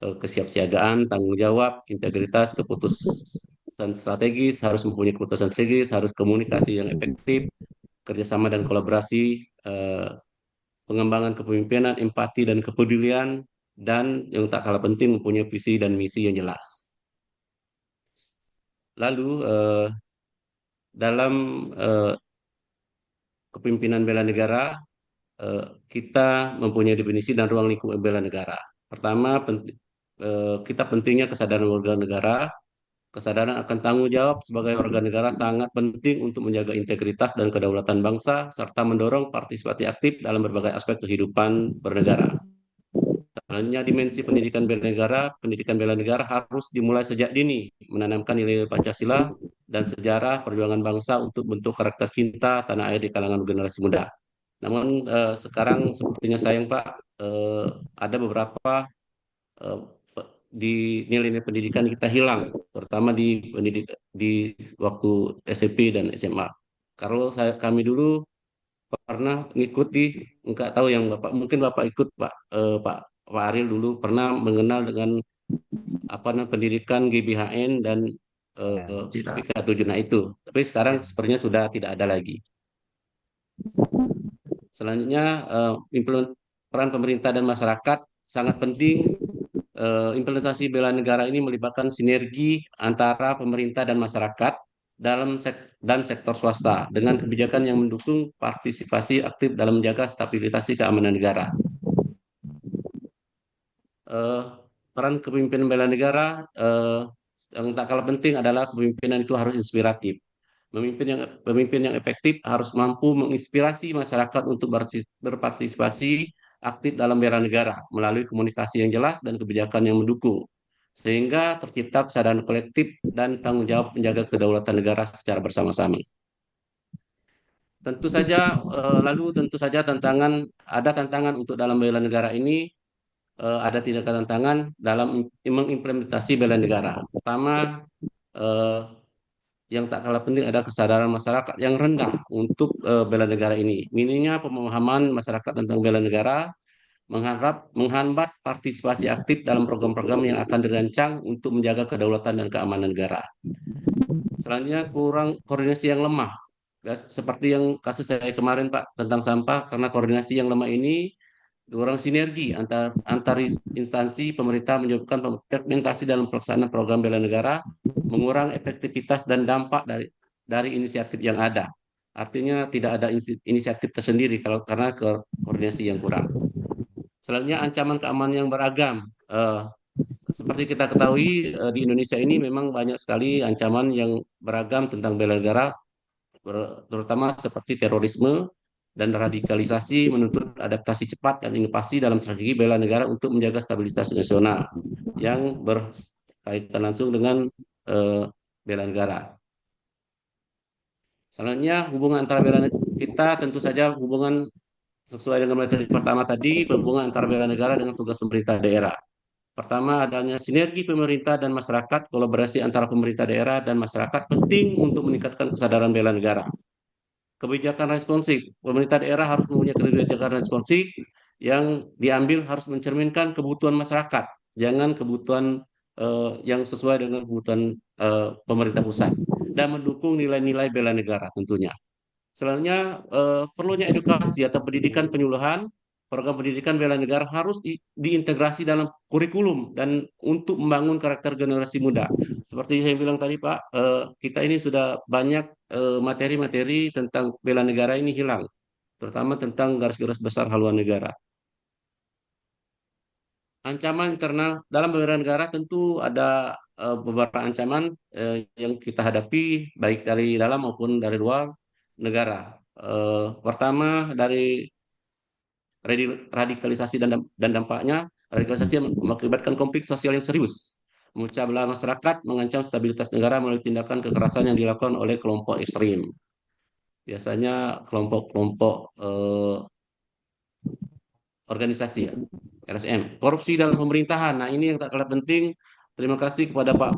kesiapsiagaan, tanggung jawab, integritas, keputusan strategis, harus mempunyai keputusan strategis, harus komunikasi yang efektif, kerjasama dan kolaborasi, pengembangan kepemimpinan, empati dan kepedulian, dan yang tak kalah penting mempunyai visi dan misi yang jelas. Lalu dalam kepemimpinan bela negara, kita mempunyai definisi dan ruang lingkup bela negara. Pertama, kita pentingnya kesadaran warga negara. Kesadaran akan tanggung jawab sebagai warga negara sangat penting untuk menjaga integritas dan kedaulatan bangsa, serta mendorong partisipasi aktif dalam berbagai aspek kehidupan bernegara. Selanjutnya, dimensi pendidikan bela negara harus dimulai sejak dini, menanamkan nilai Pancasila dan sejarah perjuangan bangsa untuk bentuk karakter cinta tanah air di kalangan generasi muda. Namun sekarang sepertinya sayang Pak, ada beberapa eh, di nilai-nilai pendidikan kita hilang, terutama di waktu SMP dan SMA. Kalau kami dulu pernah ngikuti, nggak tahu yang Bapak, mungkin Bapak ikut Pak Ariel dulu pernah mengenal dengan apa namanya pendidikan GBHN dan PK7 nah itu. Tapi sekarang sepertinya sudah tidak ada lagi. Selanjutnya, peran pemerintah dan masyarakat sangat penting. Implementasi bela negara ini melibatkan sinergi antara pemerintah dan masyarakat dan sektor swasta dengan kebijakan yang mendukung partisipasi aktif dalam menjaga stabilitas keamanan negara. Peran kepemimpinan bela negara yang tak kalah penting adalah kepemimpinan itu harus inspiratif. Pemimpin yang efektif harus mampu menginspirasi masyarakat untuk berpartisipasi aktif dalam bela negara melalui komunikasi yang jelas dan kebijakan yang mendukung, sehingga tercipta kesadaran kolektif dan tanggung jawab menjaga kedaulatan negara secara bersama-sama. Lalu tentu saja ada tantangan untuk dalam bela negara ini, ada tindakan tantangan dalam mengimplementasi bela negara. Pertama, yang tak kalah penting ada kesadaran masyarakat yang rendah untuk bela negara ini. Minimnya pemahaman masyarakat tentang bela negara menghambat partisipasi aktif dalam program-program yang akan dirancang untuk menjaga kedaulatan dan keamanan negara. Selanjutnya, kurang koordinasi yang lemah. Ya, seperti yang kasus saya kemarin Pak tentang sampah, karena koordinasi yang lemah ini kurang sinergi antar instansi pemerintah menyebabkan fragmentasi dalam pelaksanaan program bela negara, mengurang efektivitas dan dampak dari inisiatif yang ada. Artinya tidak ada inisiatif tersendiri karena koordinasi yang kurang. Selanjutnya, ancaman keamanan yang beragam. Seperti kita ketahui, di Indonesia ini memang banyak sekali ancaman yang beragam tentang bela negara, terutama seperti terorisme dan radikalisasi, menuntut adaptasi cepat dan inovasi dalam strategi bela negara untuk menjaga stabilitas nasional yang berkaitan langsung dengan bela negara. Selanjutnya, hubungan antara kita tentu saja hubungan sesuai dengan materi pertama tadi, hubungan antara bela negara dengan tugas pemerintah daerah. Pertama, adanya sinergi pemerintah dan masyarakat, kolaborasi antara pemerintah daerah dan masyarakat penting untuk meningkatkan kesadaran bela negara. Kebijakan responsif, pemerintah daerah harus mempunyai kebijakan responsif yang diambil harus mencerminkan kebutuhan masyarakat, jangan kebutuhan yang sesuai dengan kebutuhan pemerintah pusat, dan mendukung nilai-nilai bela negara tentunya. Selanjutnya, perlunya edukasi atau pendidikan penyuluhan. Program pendidikan bela negara harus diintegrasi dalam kurikulum dan untuk membangun karakter generasi muda. Seperti saya bilang tadi, Pak, kita ini sudah banyak materi-materi tentang bela negara ini hilang, terutama tentang garis-garis besar haluan negara. Ancaman internal dalam bela negara tentu ada beberapa ancaman yang kita hadapi baik dari dalam maupun dari luar negara. Pertama dari radikalisasi dan dampaknya. Radikalisasi mengakibatkan konflik sosial yang serius, memecah belah masyarakat, mengancam stabilitas negara melalui tindakan kekerasan yang dilakukan oleh kelompok ekstrim. Biasanya kelompok-kelompok organisasi ya, LSM. Korupsi dalam pemerintahan. Nah, ini yang tak kalah penting. Terima kasih kepada Pak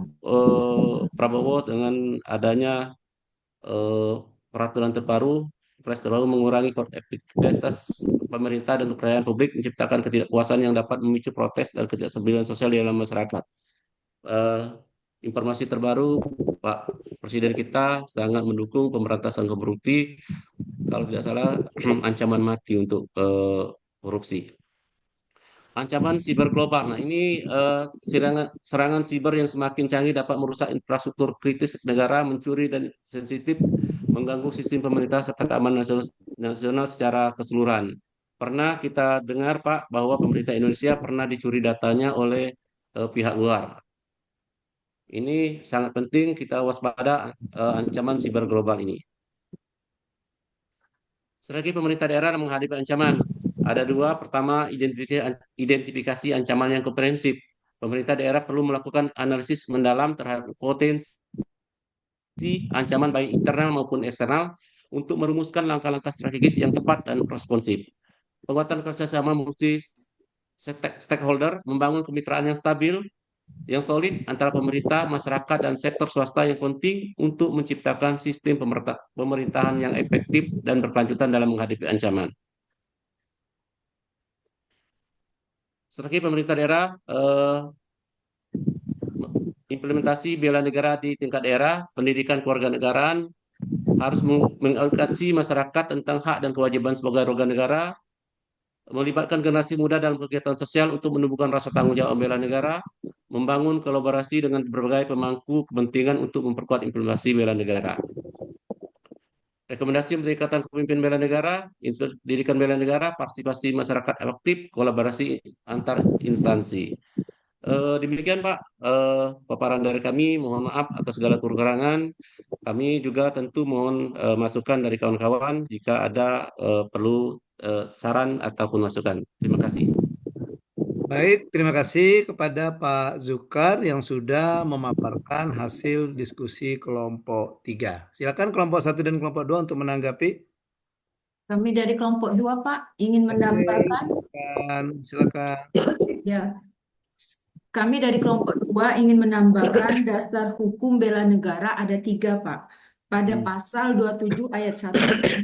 Prabowo dengan adanya peraturan terbaru, terbaru mengurangi efektivitas pemerintah dan kepercayaan publik, menciptakan ketidakpuasan yang dapat memicu protes dan ketidakstabilan sosial di dalam masyarakat. Informasi terbaru, Pak Presiden kita sangat mendukung pemberantasan korupsi, kalau tidak salah ancaman mati untuk korupsi. Ancaman siber global. Nah, ini serangan siber yang semakin canggih dapat merusak infrastruktur kritis negara, mencuri dan sensitif, mengganggu sistem pemerintah serta keamanan nasional secara keseluruhan. Pernah kita dengar, Pak, bahwa pemerintah Indonesia pernah dicuri datanya oleh pihak luar. Ini sangat penting kita waspada ancaman siber global ini. Strategi pemerintah daerah menghadapi ancaman. Ada dua. Pertama, identifikasi ancaman yang komprehensif. Pemerintah daerah perlu melakukan analisis mendalam terhadap potensi ancaman baik internal maupun eksternal untuk merumuskan langkah-langkah strategis yang tepat dan responsif. Penguatan kerjasama multi stakeholder, membangun kemitraan yang stabil, yang solid antara pemerintah, masyarakat, dan sektor swasta yang penting untuk menciptakan sistem pemerintahan yang efektif dan berkelanjutan dalam menghadapi ancaman. Strategi pemerintah daerah, implementasi bela negara di tingkat daerah, pendidikan kewarganegaraan, harus mengedukasi masyarakat tentang hak dan kewajiban sebagai warga negara, melibatkan generasi muda dalam kegiatan sosial untuk menumbuhkan rasa tanggung jawab bela negara, membangun kolaborasi dengan berbagai pemangku kepentingan untuk memperkuat implementasi bela negara. Rekomendasi peningkatan kepemimpinan bela negara, pendidikan bela negara, partisipasi masyarakat aktif, kolaborasi antar instansi. Demikian Pak paparan dari kami. Mohon maaf atas segala kekurangan. Kami juga tentu mohon masukan dari kawan-kawan jika ada perlu saran ataupun masukan. Terima kasih. Baik, terima kasih kepada Pak Zukar yang sudah memaparkan hasil diskusi kelompok 3. Silakan kelompok 1 dan kelompok 2 untuk menanggapi. Kami dari kelompok 2, Pak, ingin menambahkan. Silakan. Ya, kami dari kelompok 2 ingin menambahkan dasar hukum bela negara ada 3, Pak. Pada pasal 27 ayat 1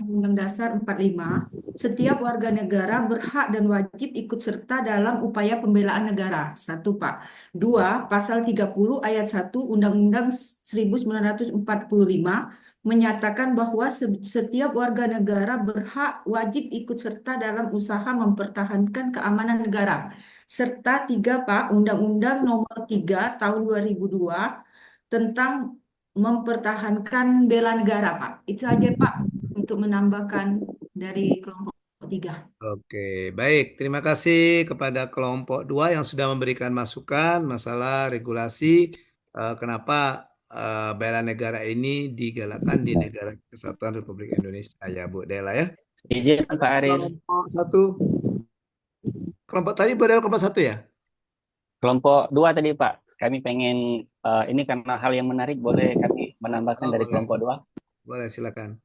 Undang-Undang Dasar 45, setiap warga negara berhak dan wajib ikut serta dalam upaya pembelaan negara. 1, Pak. 2, pasal 30 ayat 1 Undang-Undang 1945 menyatakan bahwa setiap warga negara berhak wajib ikut serta dalam usaha mempertahankan keamanan negara. Serta 3, Pak, Undang-Undang Nomor 3 Tahun 2002 tentang mempertahankan bela negara, Pak. Itu aja, Pak, untuk menambahkan dari kelompok 3. Oke, baik. Terima kasih kepada kelompok 2 yang sudah memberikan masukan masalah regulasi kenapa bela negara ini digalakkan di Negara Kesatuan Republik Indonesia, ya Bu Dela ya. Izin Pak Arief. Kelompok 1. Kelompok tadi adalah kelompok 1 ya? Kelompok 2 tadi Pak. Kami pengen ini karena hal yang menarik, boleh kami menambahkan dari boleh. kelompok 2? Boleh, silakan.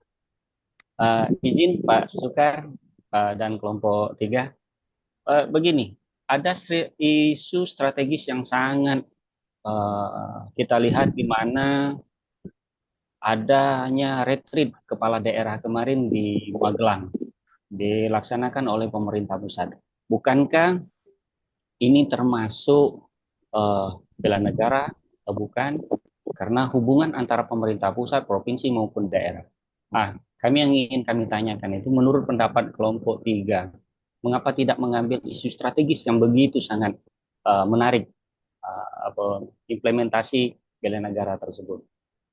Izin Pak Sukar dan kelompok 3. Begini, ada isu strategis yang sangat kita lihat di mana adanya retreat kepala daerah kemarin di Magelang dilaksanakan oleh pemerintah pusat. Bukankah ini termasuk bela negara atau bukan? Karena hubungan antara pemerintah pusat, provinsi maupun daerah. Kami yang ingin kami tanyakan itu menurut pendapat kelompok 3, mengapa tidak mengambil isu strategis yang begitu sangat menarik implementasi bela negara tersebut.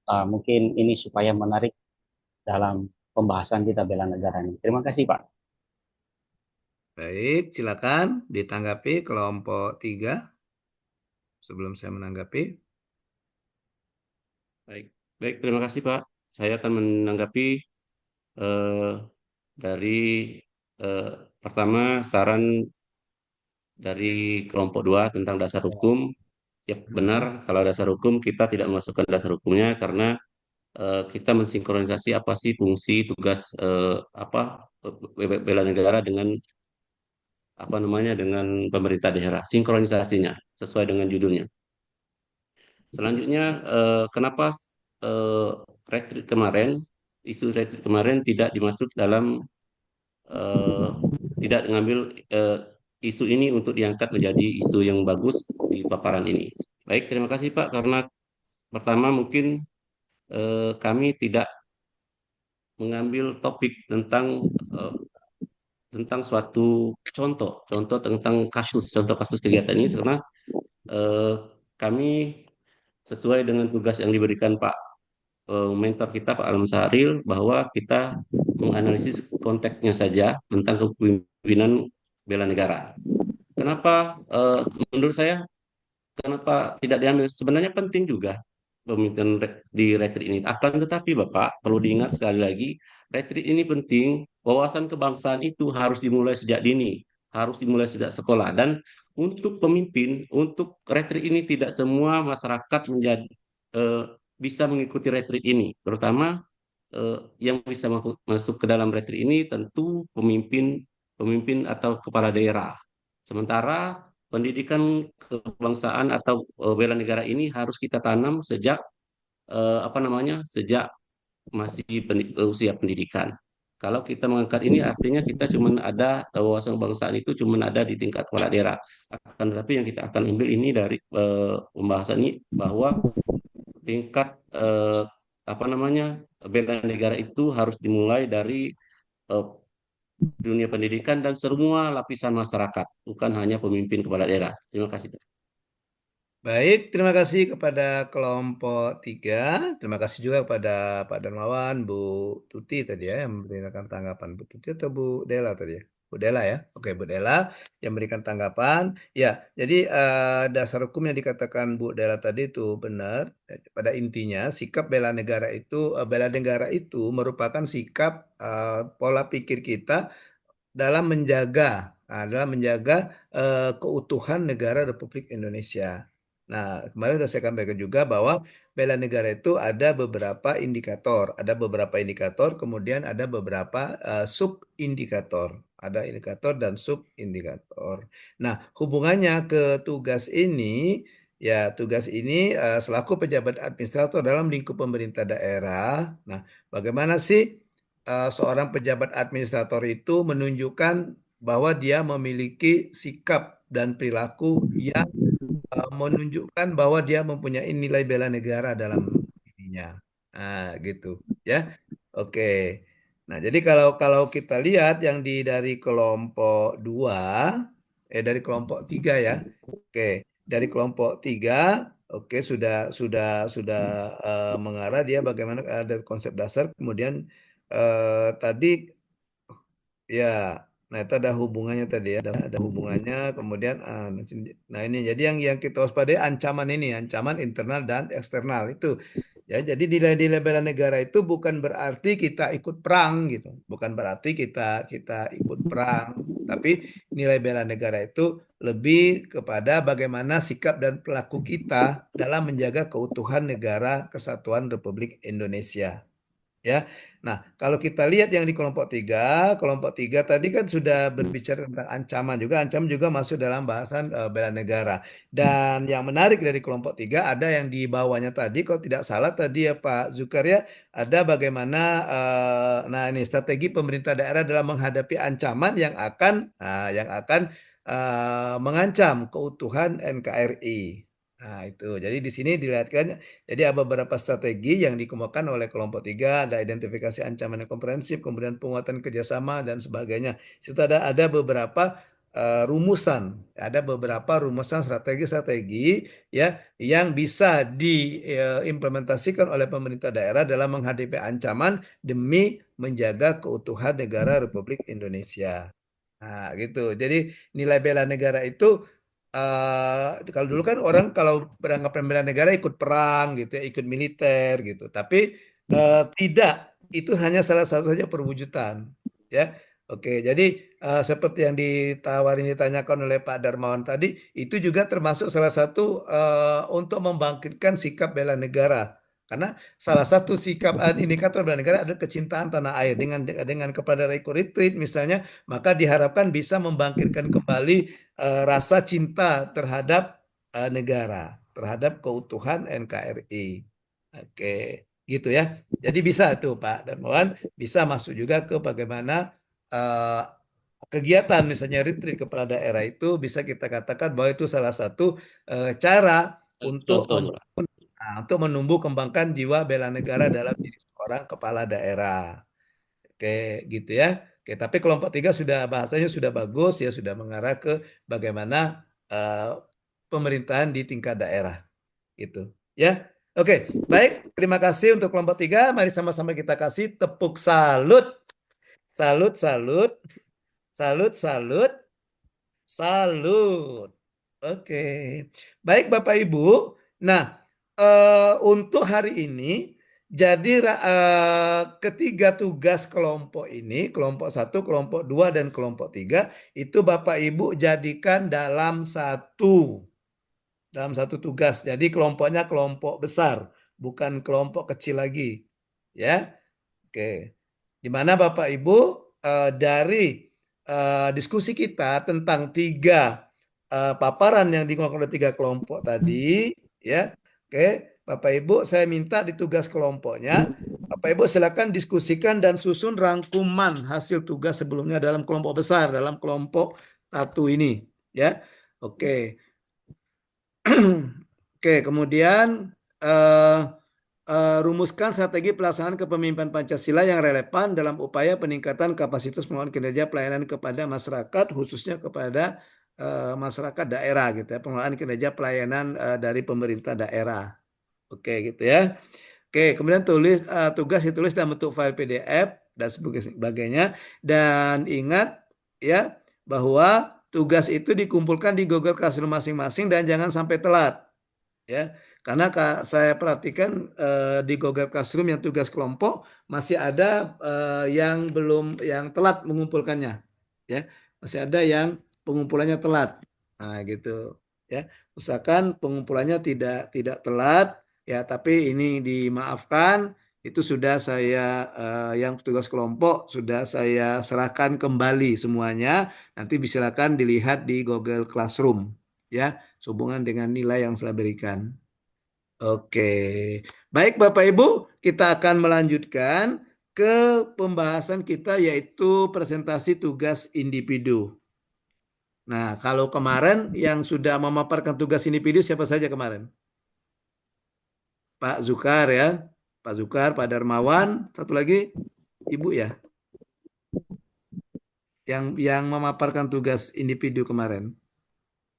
Mungkin ini supaya menarik dalam pembahasan kita bela negara ini. Terima kasih Pak. Baik, silakan ditanggapi kelompok 3 sebelum saya menanggapi. Baik, terima kasih Pak. Saya akan menanggapi dari pertama saran dari kelompok 2 tentang dasar hukum. Ya benar, kalau dasar hukum kita tidak memasukkan dasar hukumnya karena kita mensinkronisasi apa sih fungsi tugas bela negara dengan dengan pemerintah daerah, sinkronisasinya sesuai dengan judulnya. Selanjutnya, kenapa retreat kemarin, isu retreat kemarin tidak dimasuk dalam tidak mengambil isu ini untuk diangkat menjadi isu yang bagus di paparan ini. Baik, terima kasih Pak, karena pertama mungkin kami tidak mengambil topik tentang suatu contoh tentang contoh kasus kegiatan ini karena kami sesuai dengan tugas yang diberikan Pak mentor kita Pak Alam Sahril bahwa kita menganalisis konteksnya saja tentang kepemimpinan bela negara. Kenapa menurut saya kenapa tidak diambil? Sebenarnya penting juga pemimpinan di retreat ini. Akan tetapi Bapak perlu diingat sekali lagi, retreat ini penting. Wawasan kebangsaan itu harus dimulai sejak dini, harus dimulai sejak sekolah. Dan untuk pemimpin, untuk retreat ini tidak semua masyarakat menjadi bisa mengikuti retreat ini. Terutama yang bisa masuk ke dalam retreat ini tentu pemimpin atau kepala daerah. Sementara pendidikan kebangsaan atau bela negara ini harus kita tanam sejak sejak masih usia pendidikan. Kalau kita mengangkat ini artinya kita cuma ada wawasan kebangsaan itu cuma ada di tingkat kepala daerah. Akan tetapi yang kita akan ambil ini dari pembahasan ini bahwa tingkat bela negara itu harus dimulai dari eh, dunia pendidikan dan semua lapisan masyarakat, bukan hanya pemimpin kepala daerah. Terima kasih. Baik, terima kasih kepada kelompok 3. Terima kasih juga kepada Pak Darmawan, Bu Tuti tadi ya, yang memberikan tanggapan. Bu Tuti atau Bu Dela tadi ya? Bu Dela ya. Oke, Bu Dela yang memberikan tanggapan. Ya, jadi dasar hukum yang dikatakan Bu Dela tadi itu benar. Pada intinya, sikap bela negara itu merupakan sikap pola pikir kita dalam menjaga keutuhan negara Republik Indonesia. Nah, kemarin sudah saya sampaikan juga bahwa bela negara itu ada beberapa indikator, kemudian ada beberapa sub-indikator, ada indikator dan sub-indikator. Nah, hubungannya ke tugas ini selaku pejabat administrator dalam lingkup pemerintah daerah. Nah, bagaimana sih seorang pejabat administrator itu menunjukkan bahwa dia memiliki sikap dan perilaku yang menunjukkan bahwa dia mempunyai nilai bela negara dalam dirinya. Nah, gitu ya. Oke. Nah, jadi kalau kalau kita lihat yang dari kelompok 2 dari kelompok 3 ya. Oke, dari kelompok 3 oke sudah mengarah dia bagaimana ada konsep dasar kemudian tadi ya, nah itu ada hubungannya tadi ya, ada hubungannya. Kemudian, nah ini jadi yang kita waspadai ancaman internal dan eksternal itu. Ya, jadi nilai-nilai bela negara itu bukan berarti kita ikut perang gitu, bukan berarti kita ikut perang, tapi nilai bela negara itu lebih kepada bagaimana sikap dan perilaku kita dalam menjaga keutuhan negara kesatuan Republik Indonesia. Ya. Nah, kalau kita lihat yang di kelompok tiga tadi kan sudah berbicara tentang ancaman juga, ancaman juga masuk dalam bahasan bela negara. Dan yang menarik dari kelompok tiga ada yang di bawahnya tadi, kalau tidak salah tadi ya Pak Zakaria, ada bagaimana, nah ini strategi pemerintah daerah dalam menghadapi ancaman yang akan mengancam keutuhan NKRI. Nah, itu. Jadi di sini dilihatkan jadi ada beberapa strategi yang dikemukakan oleh kelompok tiga, ada identifikasi ancaman yang komprehensif, kemudian penguatan kerjasama dan sebagainya. Situ ada beberapa rumusan strategi-strategi ya yang bisa diimplementasikan oleh pemerintah daerah dalam menghadapi ancaman demi menjaga keutuhan negara Republik Indonesia. Nah, gitu. Jadi nilai bela negara itu kalau dulu kan orang kalau beranggapan bela negara ikut perang gitu ya, ikut militer gitu. Tapi tidak, itu hanya salah satu saja perwujudan, ya. Oke, jadi seperti yang ditanyakan oleh Pak Darmawan tadi, itu juga termasuk salah satu untuk membangkitkan sikap bela negara. Karena salah satu sikap indikator bela negara adalah kecintaan tanah air dengan kepada retreat misalnya, maka diharapkan bisa membangkitkan kembali rasa cinta terhadap negara, terhadap keutuhan NKRI. Oke, gitu ya. Jadi bisa tuh Pak Darmawan, bisa masuk juga ke bagaimana eh, kegiatan misalnya retreat kepala daerah itu bisa kita katakan bahwa itu salah satu cara untuk Contohnya, Pak. untuk menumbuh kembangkan jiwa bela negara dalam diri seorang kepala daerah. Oke, gitu ya. Oke, tapi kelompok tiga sudah bahasanya sudah bagus ya, sudah mengarah ke bagaimana eh, pemerintahan di tingkat daerah. Gitu. Ya. Oke, baik. Terima kasih untuk kelompok tiga. Mari sama-sama kita kasih tepuk salut. Salut, salut. Salut, salut. Salut. Oke. Baik Bapak Ibu. Nah, untuk hari ini jadi ketiga tugas kelompok ini, kelompok satu, kelompok dua, dan kelompok tiga, itu Bapak Ibu jadikan dalam satu tugas. Jadi kelompoknya kelompok besar, bukan kelompok kecil lagi. Ya, oke. Di mana Bapak Ibu dari diskusi kita tentang tiga paparan yang dikeluarkan oleh tiga kelompok tadi, ya, oke, Bapak Ibu, saya minta di tugas kelompoknya, Bapak Ibu silakan diskusikan dan susun rangkuman hasil tugas sebelumnya dalam kelompok besar, dalam kelompok satu ini, ya, oke. Oke, kemudian eh, rumuskan strategi pelaksanaan kepemimpinan Pancasila yang relevan dalam upaya peningkatan kapasitas pengelolaan kinerja pelayanan kepada masyarakat, khususnya kepada masyarakat daerah gitu ya, pengelolaan kinerja pelayanan dari pemerintah daerah. Oke, gitu ya. Oke, kemudian tugas ditulis dalam bentuk file PDF dan sebagainya. Dan ingat ya bahwa tugas itu dikumpulkan di Google Classroom masing-masing dan jangan sampai telat. Ya, karena saya perhatikan di Google Classroom yang tugas kelompok masih ada yang telat mengumpulkannya, ya, masih ada yang pengumpulannya telat, nah gitu, ya, usahakan pengumpulannya tidak telat, ya, tapi ini dimaafkan, itu sudah saya yang tugas kelompok sudah saya serahkan kembali semuanya, nanti silakan dilihat di Google Classroom, ya, sehubungan dengan nilai yang saya berikan. Oke, baik Bapak Ibu, kita akan melanjutkan ke pembahasan kita yaitu presentasi tugas individu. Nah, kalau kemarin yang sudah memaparkan tugas individu siapa saja kemarin? Pak Zukar ya, Pak Zukar, Pak Darmawan, satu lagi Ibu ya, yang memaparkan tugas individu kemarin.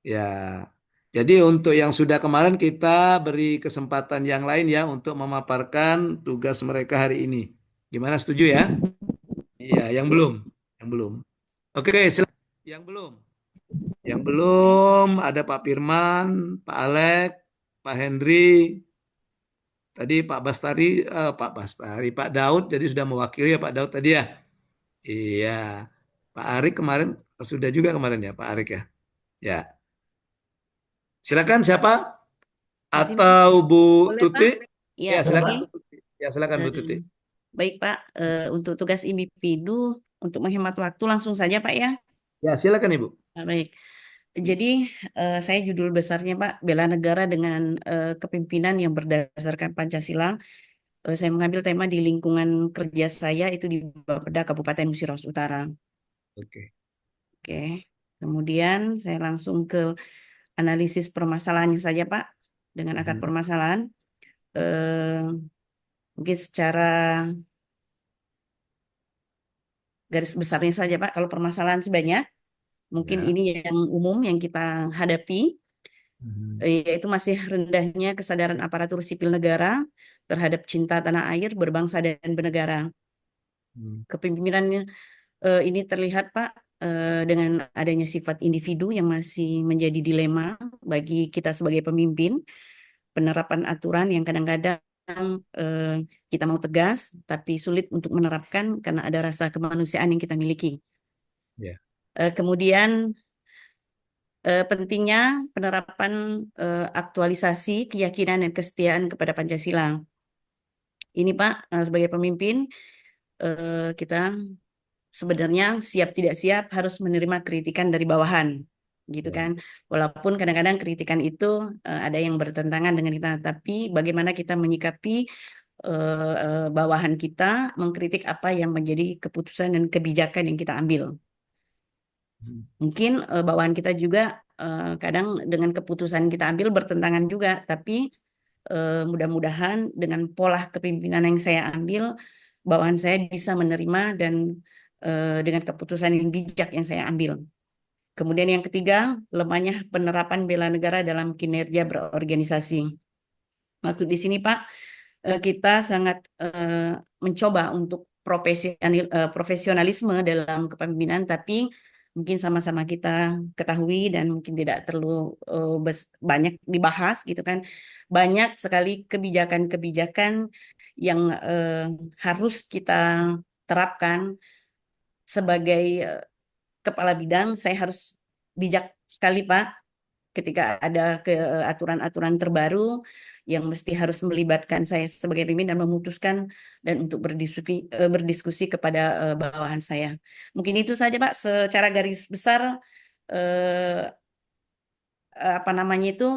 Ya, jadi untuk yang sudah kemarin kita beri kesempatan yang lain ya untuk memaparkan tugas mereka hari ini. Gimana, setuju ya? Iya, yang belum, yang belum. Oke, silakan. Yang belum ada Pak Firman, Pak Alek, Pak Hendri, tadi Pak Daud, jadi sudah mewakili ya Pak Daud tadi ya. Iya, Pak Arik kemarin sudah juga kemarin ya Pak Arik ya. Ya, silakan siapa? Atau Bu Boleh, Tuti? Pak? Ya, Ya, silakan oke. Bu Tuti. Ya, silakan Bu Tuti. Baik Pak, untuk tugas individu untuk menghemat waktu langsung saja Pak ya. Ya, silakan Ibu. Baik. Jadi saya judul besarnya Pak, Bela Negara dengan Kepemimpinan yang Berdasarkan Pancasila. Saya mengambil tema di lingkungan kerja saya itu di Bapeda Kabupaten Musiraus Utara. Oke. Oke. Kemudian saya langsung ke analisis permasalahannya saja Pak, dengan akar permasalahan. Mungkin secara garis besarnya saja Pak, kalau permasalahan sebanyak, mungkin Ya. ini yang umum yang kita hadapi, yaitu masih rendahnya kesadaran aparatur sipil negara terhadap cinta tanah air, berbangsa dan bernegara. Kepemimpinannya ini terlihat Pak dengan adanya sifat individu yang masih menjadi dilema bagi kita sebagai pemimpin, penerapan aturan yang kadang-kadang kita mau tegas tapi sulit untuk menerapkan karena ada rasa kemanusiaan yang kita miliki. Ya. Kemudian pentingnya penerapan aktualisasi keyakinan dan kesetiaan kepada Pancasila. Ini Pak, sebagai pemimpin kita sebenarnya siap tidak siap harus menerima kritikan dari bawahan, gitu Ya. kan. Walaupun kadang-kadang kritikan itu ada yang bertentangan dengan kita, tapi bagaimana kita menyikapi bawahan kita mengkritik apa yang menjadi keputusan dan kebijakan yang kita ambil. Mungkin bawahan kita juga kadang dengan keputusan kita ambil bertentangan juga, tapi mudah-mudahan dengan pola kepemimpinan yang saya ambil, bawahan saya bisa menerima dan dengan keputusan yang bijak yang saya ambil. Kemudian yang ketiga, lemahnya penerapan bela negara dalam kinerja berorganisasi. Maksud di sini Pak, kita sangat mencoba untuk profesionalisme dalam kepemimpinan, tapi mungkin sama-sama kita ketahui dan mungkin tidak terlalu banyak dibahas gitu kan. Banyak sekali kebijakan-kebijakan yang harus kita terapkan sebagai kepala bidang. Saya harus bijak sekali Pak ketika ada aturan-aturan terbaru yang mesti harus melibatkan saya sebagai pemimpin dan memutuskan dan untuk berdiskusi kepada bawahan saya. Mungkin itu saja Pak, secara garis besar apa namanya itu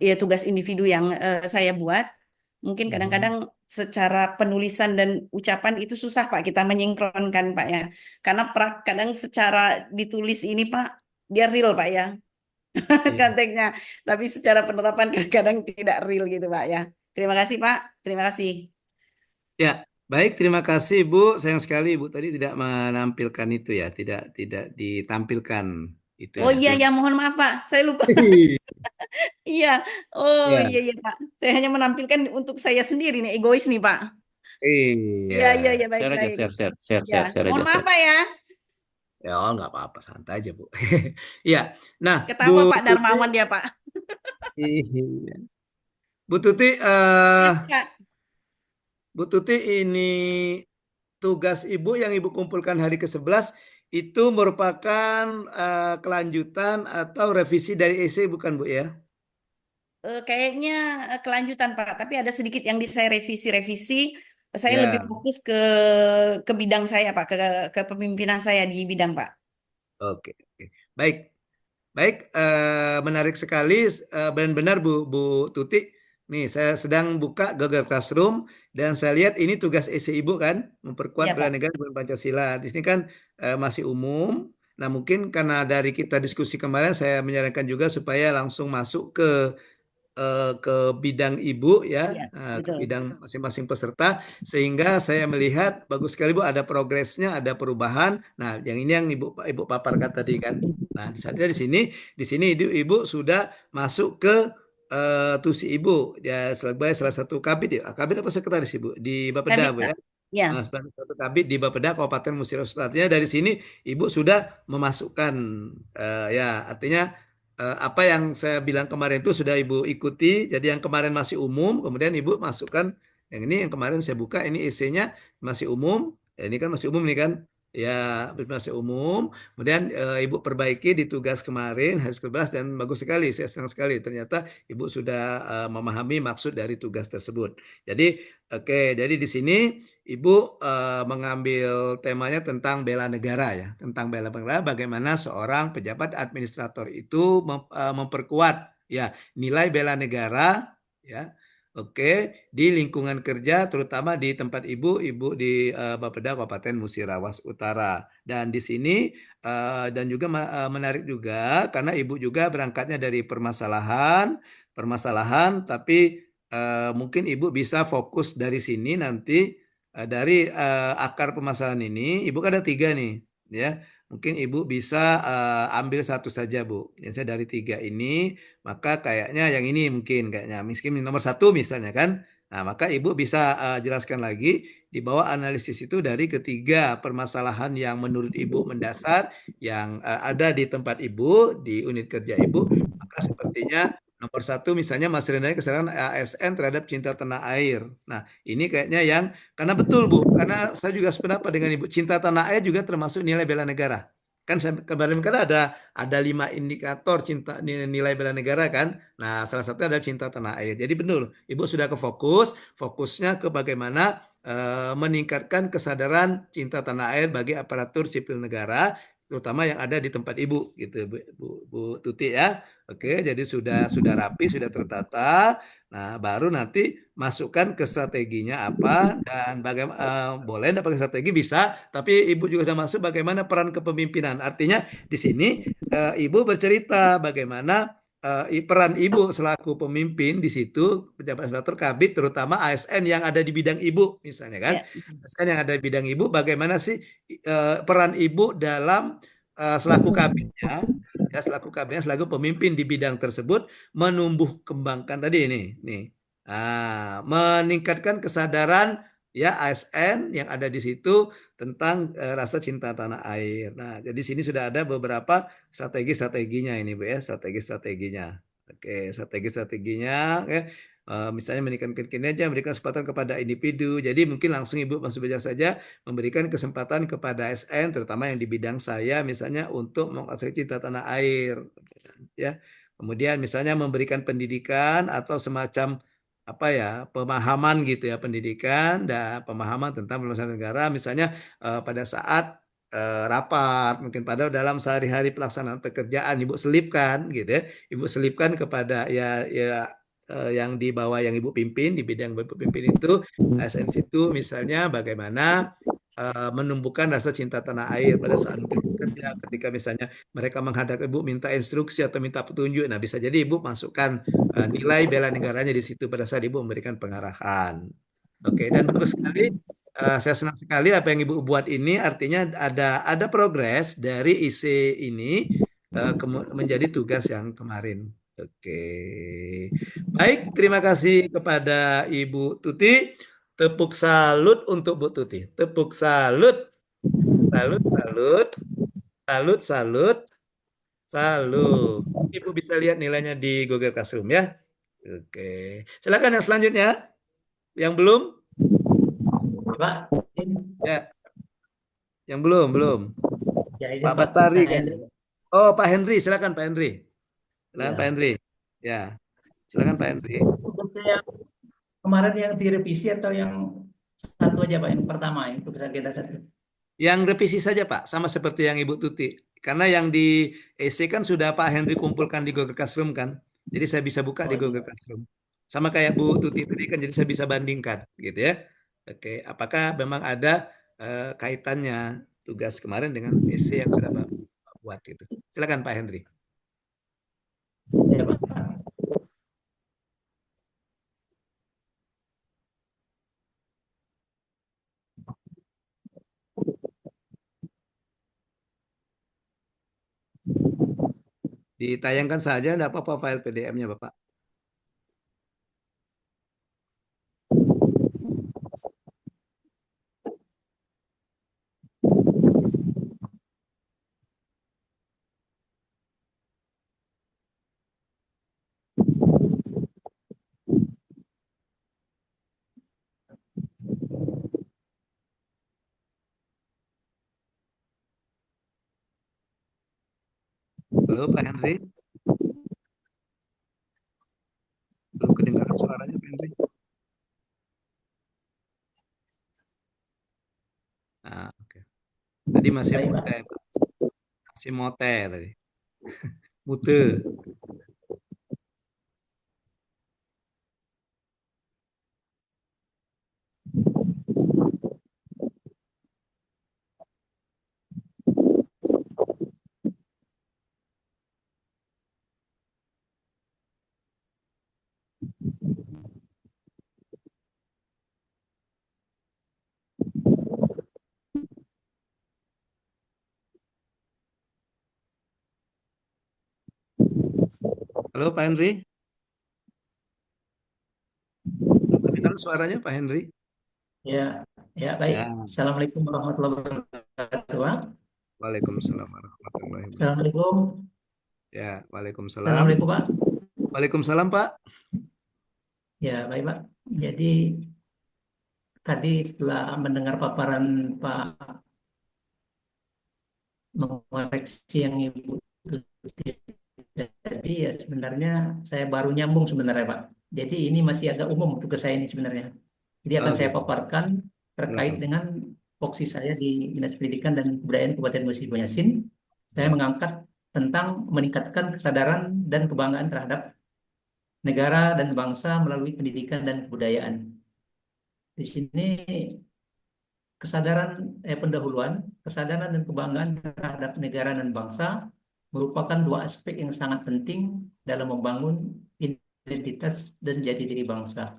ya tugas individu yang saya buat. Mungkin kadang-kadang secara penulisan dan ucapan itu susah Pak kita menyinkronkan Pak ya. Karena kadang secara ditulis ini Pak dia real Pak ya. Konteksnya. Tapi secara penerapan kadang-kadang tidak real gitu Pak ya. Terima kasih Pak. Terima kasih. Ya, baik, terima kasih Bu. Sayang sekali Ibu tadi tidak menampilkan itu ya, tidak ditampilkan itu Oh ya. iya ya, mohon maaf Pak. Saya lupa. Iya. Oh Ya. iya Pak. Saya hanya menampilkan untuk saya sendiri nih, egois nih Pak. Iya. Iya baik Share aja, baik. Ya, share mohon aja, maaf share. Pak ya. Ya, oh, nggak apa-apa, santai aja Bu. Iya. Nah, Bu Ketawa Pak Tuti, Darmawan dia Pak. iya. Bu Tuti, Kak. Bu Tuti ini tugas Ibu yang Ibu kumpulkan hari ke-11 itu merupakan kelanjutan atau revisi dari esai bukan Bu ya? Kayaknya kelanjutan Pak, tapi ada sedikit yang saya revisi. Saya lebih Ya. fokus ke bidang saya Pak, ke kepemimpinan saya di bidang Pak. Oke. Baik. Baik, menarik sekali, benar-benar Bu Tuti. Nih, saya sedang buka Google Classroom dan saya lihat ini tugas esai Ibu kan, memperkuat Iya bela Pak. negara dan Pancasila. Di sini kan masih umum. Nah, mungkin karena dari kita diskusi kemarin, saya menyarankan juga supaya langsung masuk ke bidang Ibu ya, Iya, ke betul. bidang masing-masing peserta, sehingga saya melihat bagus sekali Bu ada progresnya, ada perubahan. Nah, yang ini yang Ibu paparkan tadi kan. Nah, saatnya di sini Ibu sudah masuk ke tusi Ibu ya sebagai salah satu kabid ya. Kabid apa sekretaris Ibu di Bapeda Kabit Bu Pak. ya. Ya, Nah, sebagai satu kabid di Bapeda Kabupaten Musiraus Utara. Artinya dari sini Ibu sudah memasukkan ya artinya apa yang saya bilang kemarin itu sudah Ibu ikuti. Jadi yang kemarin masih umum, kemudian Ibu masukkan yang ini yang kemarin saya buka ini isinya masih umum. Ya, ini kan masih umum nih kan. ya informasi umum. Kemudian Ibu perbaiki di tugas kemarin hari 11 dan bagus sekali. Saya senang sekali ternyata Ibu sudah memahami maksud dari tugas tersebut. Jadi oke, jadi di sini Ibu mengambil temanya tentang bela negara ya, tentang bela negara bagaimana seorang pejabat administrator itu memperkuat ya nilai bela negara ya. Oke, di lingkungan kerja, terutama di tempat ibu di Bapeda Kabupaten Musirawas Utara. Dan di sini dan juga menarik juga karena ibu juga berangkatnya dari permasalahan, tapi mungkin ibu bisa fokus dari sini nanti dari akar permasalahan ini. Ibu kan ada 3 nih, ya. Mungkin ibu bisa ambil satu saja Bu. Yang saya dari 3 ini maka kayaknya yang ini mungkin kayaknya miskin nomor 1 misalnya kan. Nah, maka Ibu bisa jelaskan lagi di bawah analisis itu dari ketiga permasalahan yang menurut Ibu mendasar yang ada di tempat Ibu, di unit kerja Ibu, maka sepertinya nomor 1 misalnya masih rendahnya kesadaran ASN terhadap cinta tanah air. Nah, ini kayaknya yang karena betul Bu, karena saya juga sependapat dengan Ibu, cinta tanah air juga termasuk nilai bela negara. Kan saya kemarin kan ada 5 indikator cinta nilai bela negara kan. Nah, salah satu adalah cinta tanah air. Jadi benar, Ibu sudah fokusnya ke bagaimana meningkatkan kesadaran cinta tanah air bagi aparatur sipil negara, terutama yang ada di tempat Ibu gitu, Bu Tuti ya. Oke, jadi sudah rapi, sudah tertata. Nah, baru nanti masukkan ke strateginya apa dan bagaimana boleh enggak pakai strategi bisa, tapi Ibu juga sudah masuk bagaimana peran kepemimpinan. Artinya di sini Ibu bercerita bagaimana peran Ibu selaku pemimpin di situ, pejabat administrator Kabid, terutama ASN yang ada di bidang Ibu, misalnya kan. Ya. ASN yang ada di bidang Ibu, bagaimana sih peran Ibu dalam selaku Kabidnya, ya selaku Kabidnya, selaku pemimpin di bidang tersebut, menumbuh kembangkan tadi ini, nih, meningkatkan kesadaran ya ASN yang ada di situ tentang rasa cinta tanah air. Nah, jadi sini sudah ada beberapa strategi-strateginya ini Bu ya, strategi-strateginya. Oke, strategi-strateginya ya. Misalnya meningkatkan kinerja, memberikan kesempatan kepada individu. Jadi mungkin langsung Ibu masuk belajar saja memberikan kesempatan kepada ASN, terutama yang di bidang saya, misalnya untuk menguasai cinta tanah air, ya. Kemudian misalnya memberikan pendidikan atau semacam apa ya pemahaman gitu ya pendidikan dan pemahaman tentang permasalahan negara, misalnya pada saat rapat, mungkin pada dalam sehari-hari pelaksanaan pekerjaan Ibu selipkan gitu ya, Ibu selipkan kepada yang di bawah yang Ibu pimpin, di bidang Ibu pimpin itu ASN itu misalnya bagaimana menumbuhkan rasa cinta tanah air pada saat kerja, ketika misalnya mereka menghadap Ibu minta instruksi atau minta petunjuk. Nah, bisa jadi Ibu masukkan nilai bela negaranya di situ pada saat Ibu memberikan pengarahan. Oke, dan bagus sekali. Saya senang sekali apa yang Ibu buat ini, artinya ada progres dari IC ini menjadi tugas yang kemarin. Oke, baik. Terima kasih kepada Ibu Tuti. Tepuk salut untuk Bu Tuti. Tepuk salut, salut, salut, salut, salut, salut. Ibu bisa lihat nilainya di Google Classroom ya. Oke, silakan yang selanjutnya. Yang belum? Pak, Ya, yang belum. ya izin Pak Pak, Bastari saya kan? Oh, Pak Henry, silakan Pak Henry. Silakan Pak ya. Henry. Ya, silakan Pak Henry. Untuk yang kemarin yang direvisi atau yang satu aja Pak, yang pertama itu agenda satu. Yang revisi saja Pak, sama seperti yang Ibu Tuti. Karena yang di EC kan sudah Pak Henry kumpulkan di Google Classroom kan. Jadi saya bisa buka Oh di iya. Google Classroom. Sama kayak Bu Tuti tadi kan, jadi saya bisa bandingkan gitu ya. Oke, apakah memang ada kaitannya tugas kemarin dengan EC yang sudah Bapak buat gitu. Silakan Pak Henry. Ya Pak. Ditayangkan saja, enggak apa-apa file PDF-nya Bapak. Halo Pak Henry, belum kedengaran suaranya Pak Henry. Nah, oke. Tadi masih Baik, Pak. mote, Pak. Masih mote tadi. Mute. Halo Pak Henry, belum kedengaran suaranya Pak Henry. Ya, ya baik. Ya, Assalamualaikum warahmatullahi wabarakatuh, Pak. Waalaikumsalam warahmatullahi wabarakatuh. Assalamualaikum. Ya, Waalaikumsalam. Assalamualaikum, Pak. Waalaikumsalam Pak. Ya, baik, Pak. Jadi tadi setelah mendengar paparan Pak mengoreksi yang Ibu tadi, ya sebenarnya saya baru nyambung sebenarnya, Pak. Jadi ini masih agak umum tugas saya ini sebenarnya. Jadi akan Oh saya gitu. paparkan terkait Silakan. dengan voksi saya di Dinas Pendidikan dan Kebudayaan Kabupaten Musi Banyasin. Saya mengangkat tentang meningkatkan kesadaran dan kebanggaan terhadap negara dan bangsa melalui pendidikan dan kebudayaan. Di sini pendahuluan, kesadaran dan kebanggaan terhadap negara dan bangsa merupakan dua aspek yang sangat penting dalam membangun identitas dan jati diri bangsa.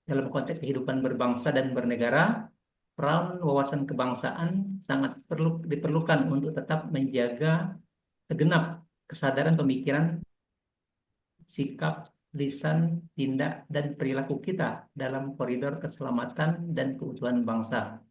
Dalam konteks kehidupan berbangsa dan bernegara, peran wawasan kebangsaan sangat diperlukan untuk tetap menjaga segenap kesadaran pemikiran, sikap, lisan, tindak, dan perilaku kita dalam koridor keselamatan dan keutuhan bangsa.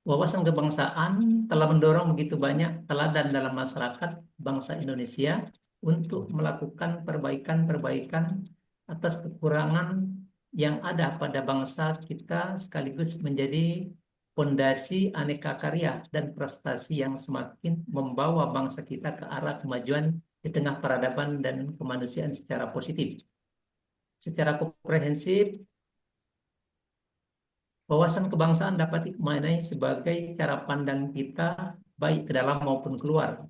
Wawasan kebangsaan telah mendorong begitu banyak teladan dalam masyarakat bangsa Indonesia untuk melakukan perbaikan-perbaikan atas kekurangan yang ada pada bangsa kita, sekaligus menjadi fondasi aneka karya dan prestasi yang semakin membawa bangsa kita ke arah kemajuan di tengah peradaban dan kemanusiaan secara positif. Secara komprehensif, wawasan kebangsaan dapat dimaknai sebagai cara pandang kita baik ke dalam maupun keluar,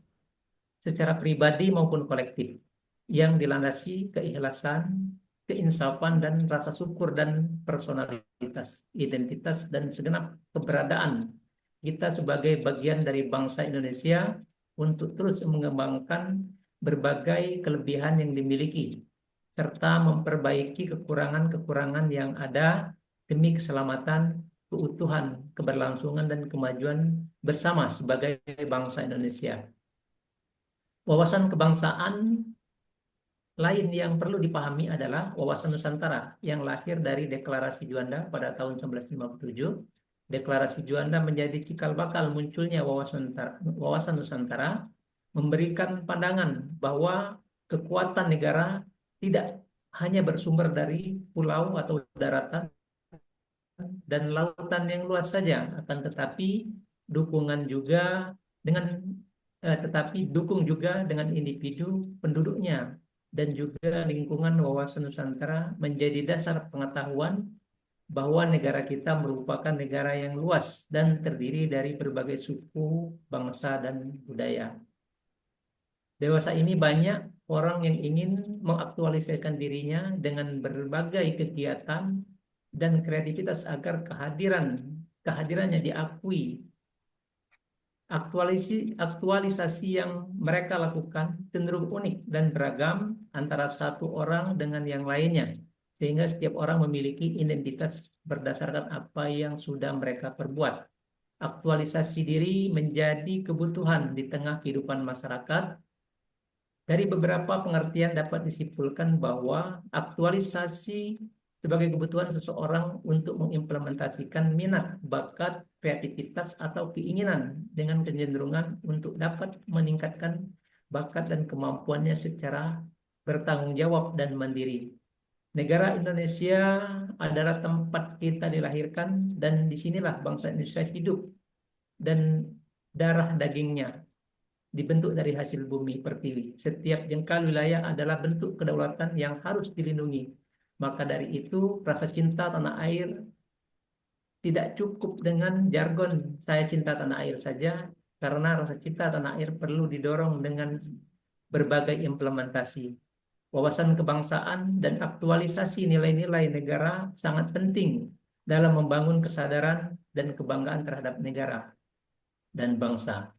secara pribadi maupun kolektif, yang dilandasi keikhlasan, keinsafan, dan rasa syukur dan personalitas, identitas, dan segenap keberadaan kita sebagai bagian dari bangsa Indonesia untuk terus mengembangkan berbagai kelebihan yang dimiliki, serta memperbaiki kekurangan-kekurangan yang ada demi keselamatan, keutuhan, keberlangsungan, dan kemajuan bersama sebagai bangsa Indonesia. Wawasan kebangsaan lain yang perlu dipahami adalah wawasan Nusantara yang lahir dari Deklarasi Juanda pada tahun 1957. Deklarasi Juanda menjadi cikal bakal munculnya wawasan Nusantara, memberikan pandangan bahwa kekuatan negara tidak hanya bersumber dari pulau atau daratan dan lautan yang luas saja, akan tetapi dukung juga dengan individu penduduknya, dan juga lingkungan. Wawasan Nusantara menjadi dasar pengetahuan bahwa negara kita merupakan negara yang luas dan terdiri dari berbagai suku, bangsa, dan budaya. Dewasa ini banyak orang yang ingin mengaktualisasikan dirinya dengan berbagai kegiatan dan kreativitas agar kehadirannya diakui. Aktualisasi yang mereka lakukan cenderung unik dan beragam antara satu orang dengan yang lainnya, sehingga setiap orang memiliki identitas berdasarkan apa yang sudah mereka perbuat. Aktualisasi diri menjadi kebutuhan di tengah kehidupan masyarakat. Dari beberapa pengertian dapat disimpulkan bahwa aktualisasi sebagai kebutuhan seseorang untuk mengimplementasikan minat, bakat, kreativitas, atau keinginan dengan kecenderungan untuk dapat meningkatkan bakat dan kemampuannya secara bertanggung jawab dan mandiri. Negara Indonesia adalah tempat kita dilahirkan, dan disinilah bangsa Indonesia hidup dan darah dagingnya. dibentuk dari hasil bumi pertiwi. Setiap jengkal wilayah adalah bentuk kedaulatan yang harus dilindungi. Maka dari itu, rasa cinta tanah air tidak cukup dengan jargon saya cinta tanah air saja, karena rasa cinta tanah air perlu didorong dengan berbagai implementasi. Wawasan kebangsaan dan aktualisasi nilai-nilai negara sangat penting dalam membangun kesadaran dan kebanggaan terhadap negara dan bangsa.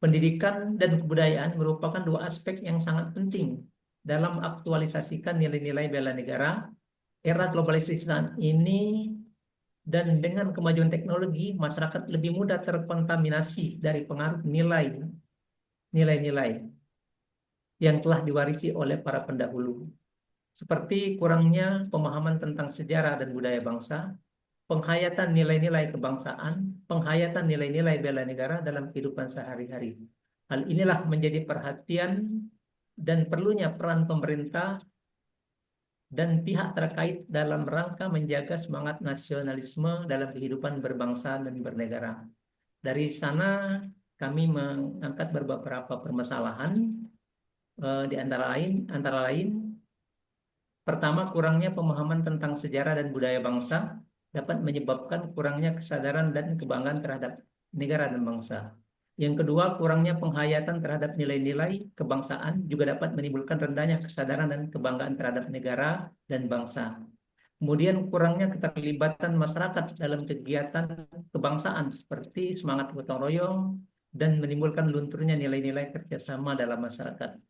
Pendidikan dan kebudayaan merupakan dua aspek yang sangat penting dalam aktualisasikan nilai-nilai bela negara. Era globalisasi saat ini dan dengan kemajuan teknologi, masyarakat lebih mudah terkontaminasi dari pengaruh nilai-nilai yang telah diwarisi oleh para pendahulu, seperti kurangnya pemahaman tentang sejarah dan budaya bangsa, penghayatan nilai-nilai kebangsaan, penghayatan nilai-nilai bela negara dalam kehidupan sehari-hari. Hal inilah menjadi perhatian dan perlunya peran pemerintah dan pihak terkait dalam rangka menjaga semangat nasionalisme dalam kehidupan berbangsa dan bernegara. Dari sana kami mengangkat beberapa permasalahan, di antara lain pertama, kurangnya pemahaman tentang sejarah dan budaya bangsa dapat menyebabkan kurangnya kesadaran dan kebanggaan terhadap negara dan bangsa. Yang kedua, kurangnya penghayatan terhadap nilai-nilai kebangsaan juga dapat menimbulkan rendahnya kesadaran dan kebanggaan terhadap negara dan bangsa. Kemudian kurangnya keterlibatan masyarakat dalam kegiatan kebangsaan seperti semangat gotong royong dan menimbulkan lunturnya nilai-nilai kerjasama dalam masyarakat.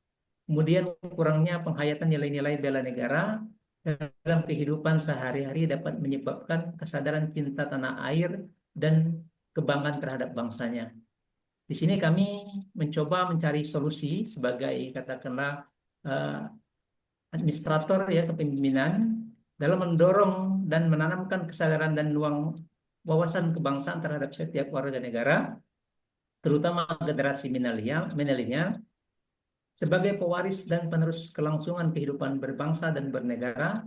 Kemudian kurangnya penghayatan nilai-nilai bela negara dalam kehidupan sehari-hari dapat menyebabkan kesadaran cinta tanah air dan kebanggaan terhadap bangsanya. Di sini kami mencoba mencari solusi sebagai katakanlah administrator ya kepemimpinan dalam mendorong dan menanamkan kesadaran dan wawasan kebangsaan terhadap setiap warga negara, terutama generasi milenial, sebagai pewaris dan penerus kelangsungan kehidupan berbangsa dan bernegara.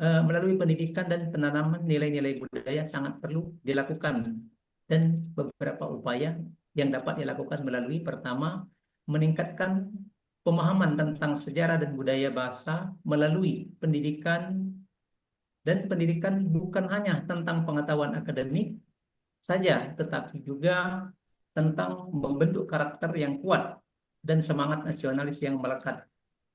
Melalui pendidikan dan penanaman nilai-nilai budaya sangat perlu dilakukan, dan beberapa upaya yang dapat dilakukan melalui pertama, meningkatkan pemahaman tentang sejarah dan budaya bangsa melalui pendidikan, dan pendidikan bukan hanya tentang pengetahuan akademik saja, tetapi juga tentang membentuk karakter yang kuat dan semangat nasionalis yang melekat.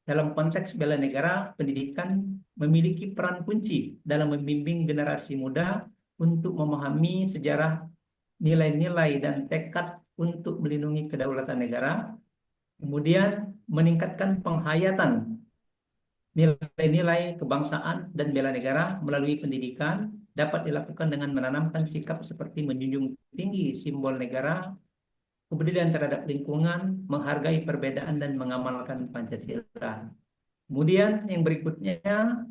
Dalam konteks bela negara, pendidikan memiliki peran kunci dalam membimbing generasi muda untuk memahami sejarah, nilai-nilai, dan tekad untuk melindungi kedaulatan negara. Kemudian meningkatkan penghayatan nilai-nilai kebangsaan dan bela negara melalui pendidikan dapat dilakukan dengan menanamkan sikap seperti menjunjung tinggi simbol negara, kepedulian terhadap lingkungan, menghargai perbedaan, dan mengamalkan Pancasila. Kemudian yang berikutnya,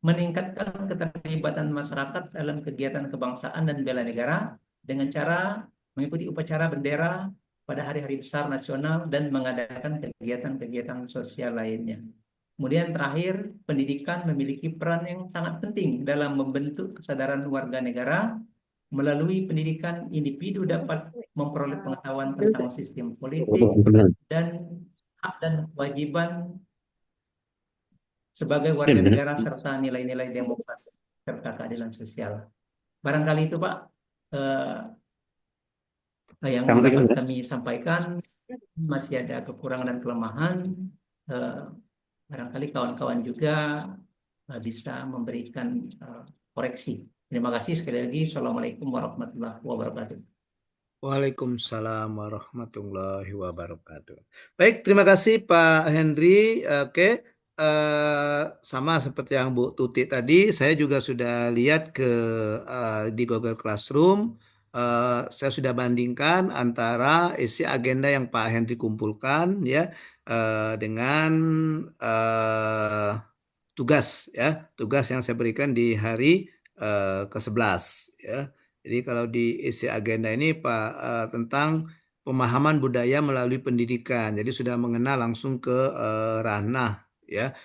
meningkatkan keterlibatan masyarakat dalam kegiatan kebangsaan dan bela negara dengan cara mengikuti upacara bendera pada hari-hari besar nasional dan mengadakan kegiatan-kegiatan sosial lainnya. Kemudian terakhir, pendidikan memiliki peran yang sangat penting dalam membentuk kesadaran warga negara. Melalui pendidikan, individu dapat memperoleh pengetahuan tentang sistem politik dan hak dan kewajiban sebagai warga negara serta nilai-nilai demokrasi serta keadilan sosial. Barangkali itu Pak yang dapat kami sampaikan. Masih ada kekurangan dan kelemahan. Barangkali kawan-kawan juga bisa memberikan koreksi. Terima kasih sekali lagi. Assalamualaikum warahmatullahi wabarakatuh. Waalaikumsalam warahmatullahi wabarakatuh. Baik, terima kasih Pak Henry. Oke, sama seperti yang Bu Tuti tadi, saya juga sudah lihat di Google Classroom. Saya sudah bandingkan antara isi agenda yang Pak Henry kumpulkan ya dengan tugas yang saya berikan di hari ke-11 ya. Jadi kalau di isi agenda ini Pak tentang pemahaman budaya melalui pendidikan. Jadi sudah mengenal langsung ke ranah ya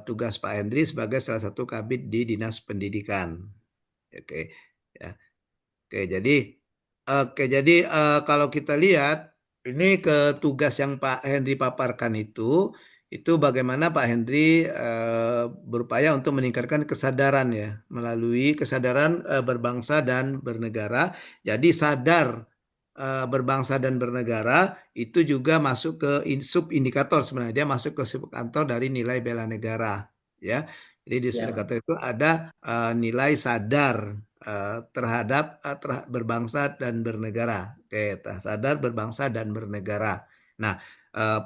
tugas Pak Henry sebagai salah satu kabid di Dinas Pendidikan. Oke ya. Oke, jadi Oke, jadi kalau kita lihat ini ke tugas yang Pak Henry paparkan itu bagaimana Pak Henry berupaya untuk meningkatkan kesadaran ya, melalui kesadaran berbangsa dan bernegara. Jadi sadar berbangsa dan bernegara itu juga masuk ke sub indikator sebenarnya, dia masuk ke sub kantor dari nilai bela negara ya. Jadi di sub Ya, Pak. indikator itu ada nilai sadar terhadap berbangsa dan bernegara. Oke, sadar berbangsa dan bernegara. Nah,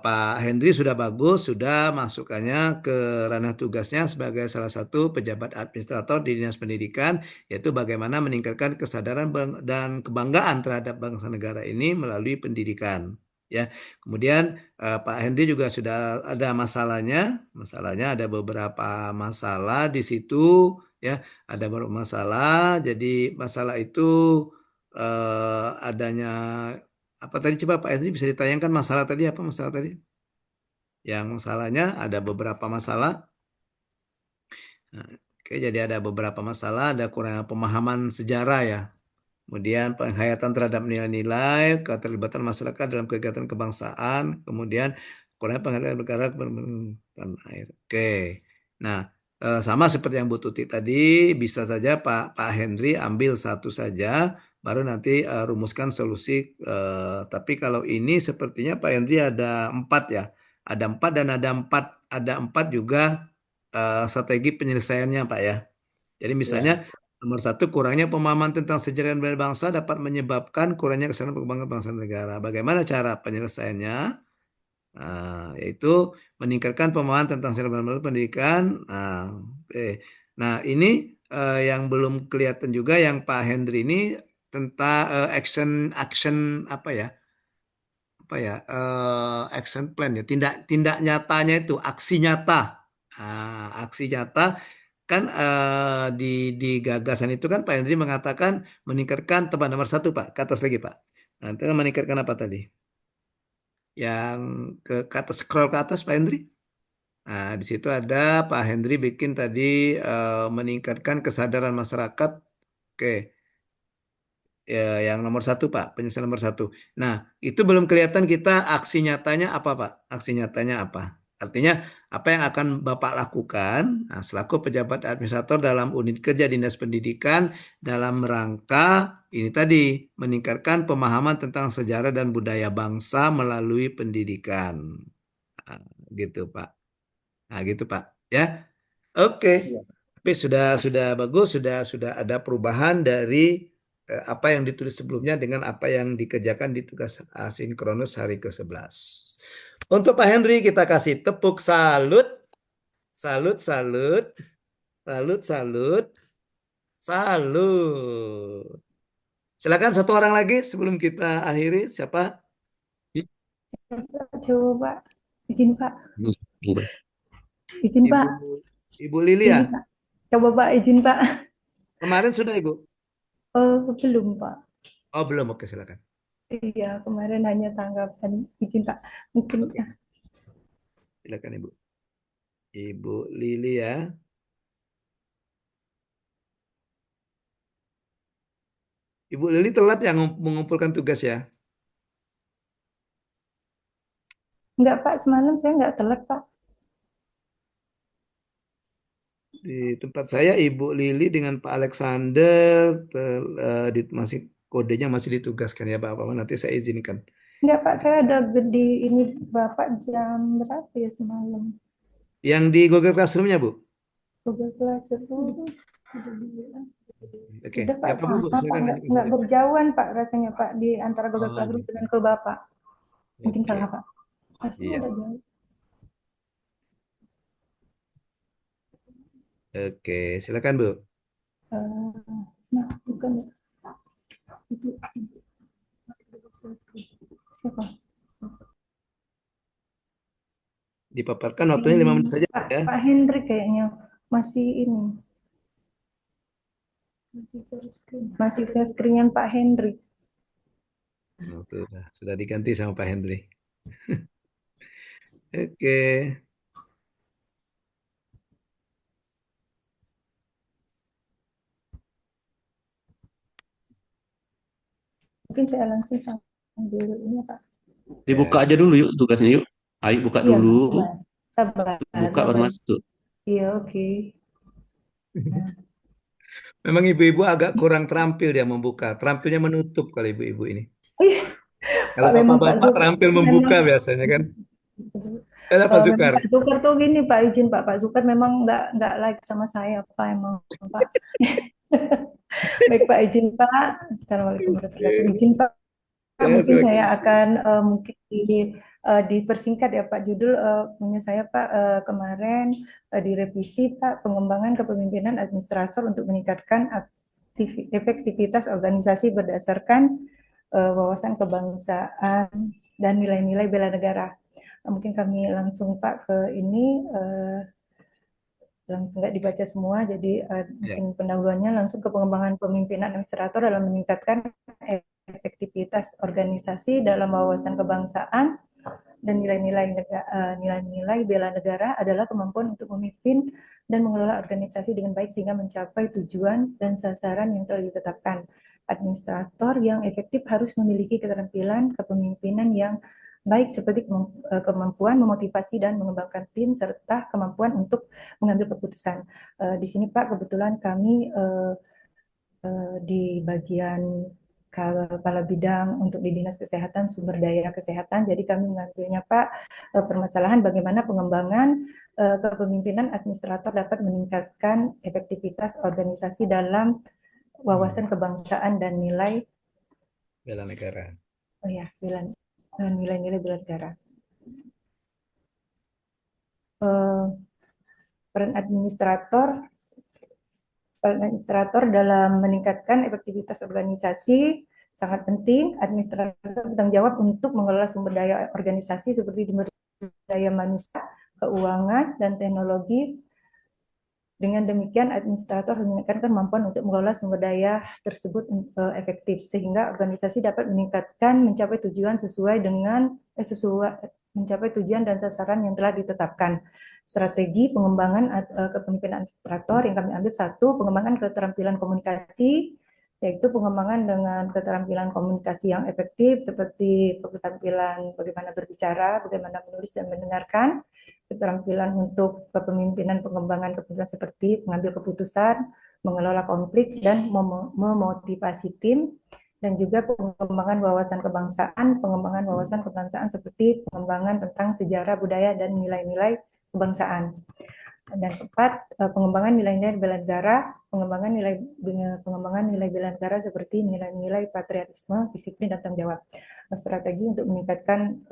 Pak Henry sudah bagus, sudah masukkannya ke ranah tugasnya sebagai salah satu pejabat administrator di Dinas Pendidikan, yaitu bagaimana meningkatkan kesadaran dan kebanggaan terhadap bangsa negara ini melalui pendidikan. Ya, kemudian Pak Henry juga sudah ada masalahnya ada beberapa masalah di situ, ya, ada beberapa masalah. Jadi masalah itu adanya apa tadi coba Pak Henry bisa ditayangkan masalah tadi apa masalah tadi? Yang masalahnya ada beberapa masalah. Nah, oke, jadi ada beberapa masalah, ada kurang pemahaman sejarah ya. Kemudian penghayatan terhadap nilai-nilai, keterlibatan masyarakat dalam kegiatan kebangsaan, kemudian kurang penghayatan negara tanah air. Oke. Nah, sama seperti yang Bu Tuti tadi, bisa saja Pak Henry ambil satu saja, baru nanti rumuskan solusi. Tapi kalau ini sepertinya Pak Henry ada empat ya, ada empat dan ada empat juga strategi penyelesaiannya Pak ya. Jadi misalnya Ya. nomor satu, kurangnya pemahaman tentang sejarah dan budaya bangsa dapat menyebabkan kurangnya kesadaran perkembangan bangsa dan negara. Bagaimana cara penyelesaiannya? Nah, yaitu meningkatkan pemahaman tentang sejarah dan budaya pendidikan. Nah, oke. Nah, ini yang belum kelihatan juga yang Pak Hendri ini tentang action action action plan ya, tindak tindak nyatanya itu aksi nyata. Aksi nyata kan di gagasan itu kan Pak Hendri mengatakan meningkatkan teman nomor satu Pak, ke atas lagi Pak. Nah, itu kan meningkatkan apa tadi? Yang ke atas, scroll ke atas Pak Hendri. Nah, di situ ada Pak Hendri bikin tadi meningkatkan kesadaran masyarakat. Oke, ya, yang nomor satu Pak, penyelesaian nomor satu. Nah, itu belum kelihatan kita aksi nyatanya apa Pak? Aksi nyatanya apa? Artinya apa yang akan Bapak lakukan selaku pejabat administrator dalam unit kerja Dinas Pendidikan dalam rangka ini tadi meningkatkan pemahaman tentang sejarah dan budaya bangsa melalui pendidikan. Nah, gitu Pak. Nah, gitu Pak. Ya. Oke. Iya. Tapi sudah bagus, sudah ada perubahan dari apa yang ditulis sebelumnya dengan apa yang dikerjakan di tugas asinkronus hari ke-11. Untuk Pak Henry kita kasih tepuk salut, salut, salut, salut, salut, salut. Silakan satu orang lagi sebelum kita akhiri. Siapa? Coba Pak, izin Pak, Ibu. izin Ibu Pak, Ibu Lili ini ya? Pak. Coba Pak, izin Pak. Kemarin sudah Ibu? Belum Pak. Oh belum, oke silakan. Iya, kemarin hanya tanggapan izin Pak. Mungkin Oke, silakan Ibu. Ibu Lili ya. Ibu Lili telat yang mengumpulkan tugas ya? enggak Pak, semalam saya enggak telat Pak. Di tempat saya Ibu Lili dengan Pak Alexander masih kodenya masih ditugaskan ya Bapak. Nanti saya izinkan. Enggak Pak, saya ada di ini Bapak jam berapa ya semalam? Yang di Google Classroom-nya Bu? Google Classroom. Oke, Udah Pak, nggak apa-apa sama Bu, Pak, silakan enggak, lanjutkan saja. berjauhan Pak rasanya Pak di antara Google Oh Classroom gitu. dengan ke Bapak. Mungkin Oke, salah Pak. Pasti iya. ada jauh. Oke, silakan Bu. Eh, nah, bukan itu siapa? Dipaparkan waktunya 5 menit saja Pak, ya. Pak Hendrik kayaknya masih ini. Masih share screen Pak Hendrik. Oh, sudah diganti sama Pak Hendri. Oke. Mungkin saya langsung sambil ini Pak. Dibuka aja dulu yuk tugasnya yuk. Ayo buka Iya, dulu, sabar, buka baru masuk. Iya, oke. Nah, Memang ibu-ibu agak kurang terampil dia membuka. Terampilnya menutup kalau ibu-ibu ini. iya, Kalau Memang Pak bapak-bapak Zukar terampil memang membuka biasanya kan. Pak memang Sukar. Pak Zukar tuh gini Pak, izin Pak Zukar memang nggak like sama saya Pak emang Pak. Baik Pak, izin Pak. Assalamualaikum warahmatullahi wabarakatuh. Izin Pak, Ya, mungkin saya silakan. akan mungkin dipersingkat ya Pak. Judul punya saya Pak, kemarin direvisi Pak, pengembangan kepemimpinan administrator untuk meningkatkan efektivitas organisasi berdasarkan wawasan kebangsaan dan nilai-nilai bela negara. Mungkin kami langsung Pak ke ini, langsung nggak dibaca semua, jadi mungkin pendahuluannya langsung ke pengembangan pemimpinan administrator dalam meningkatkan efektivitas organisasi dalam wawasan kebangsaan dan nilai-nilai bela negara adalah kemampuan untuk memimpin dan mengelola organisasi dengan baik sehingga mencapai tujuan dan sasaran yang telah ditetapkan. Administrator yang efektif harus memiliki keterampilan kepemimpinan yang baik seperti kemampuan memotivasi dan mengembangkan tim serta kemampuan untuk mengambil keputusan. Di sini Pak, kebetulan kami di bagian kepala bidang untuk di Dinas Kesehatan Sumber Daya Kesehatan. Jadi kami mengambilnya Pak, permasalahan bagaimana pengembangan kepemimpinan administrator dapat meningkatkan efektivitas organisasi dalam wawasan kebangsaan dan nilai bela negara. Oh ya, nilai-nilai bela negara. Peran administrator dalam meningkatkan efektivitas organisasi sangat penting. Administrator bertanggung jawab untuk mengelola sumber daya organisasi seperti sumber daya manusia, keuangan, dan teknologi. Dengan demikian, administrator meningkatkan kemampuan untuk mengelola sumber daya tersebut efektif, sehingga organisasi dapat mencapai tujuan mencapai tujuan dan sasaran yang telah ditetapkan. Strategi pengembangan kepemimpinan administrator yang kami ambil: satu, pengembangan keterampilan komunikasi, yaitu pengembangan dengan keterampilan komunikasi yang efektif seperti keterampilan bagaimana berbicara, bagaimana menulis dan mendengarkan, keterampilan untuk kepemimpinan pengembangan kepemimpinan seperti mengambil keputusan, mengelola konflik, dan memotivasi tim, dan juga pengembangan wawasan kebangsaan seperti pengembangan tentang sejarah, budaya, dan nilai-nilai kebangsaan. Dan keempat, pengembangan nilai-nilai bela negara, pengembangan nilai bela negara seperti nilai-nilai patriotisme, disiplin, dan tanggung jawab. Strategi untuk meningkatkan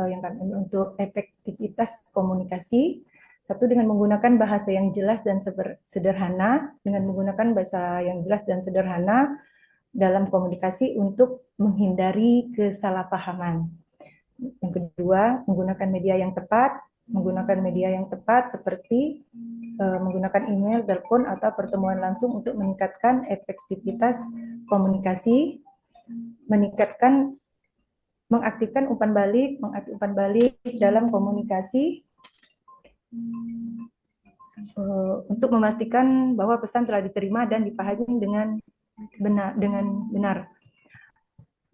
untuk efektivitas komunikasi: satu, dengan menggunakan bahasa yang jelas dan sederhana, dalam komunikasi untuk menghindari kesalahpahaman. Yang kedua, menggunakan media yang tepat seperti menggunakan email, telepon, atau pertemuan langsung untuk meningkatkan efektivitas komunikasi, mengaktifkan umpan balik dalam komunikasi untuk memastikan bahwa pesan telah diterima dan dipahami dengan benar.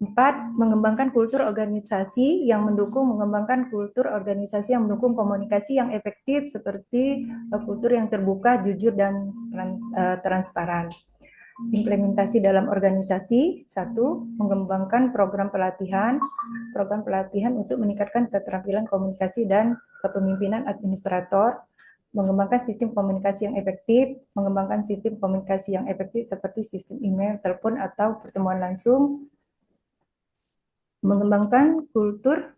4, mengembangkan kultur organisasi yang mendukung komunikasi yang efektif seperti kultur yang terbuka, jujur, dan transparan. Implementasi dalam organisasi: 1, mengembangkan program pelatihan untuk meningkatkan keterampilan komunikasi dan kepemimpinan administrator, mengembangkan sistem komunikasi yang efektif seperti sistem email, telepon, atau pertemuan langsung. Mengembangkan kultur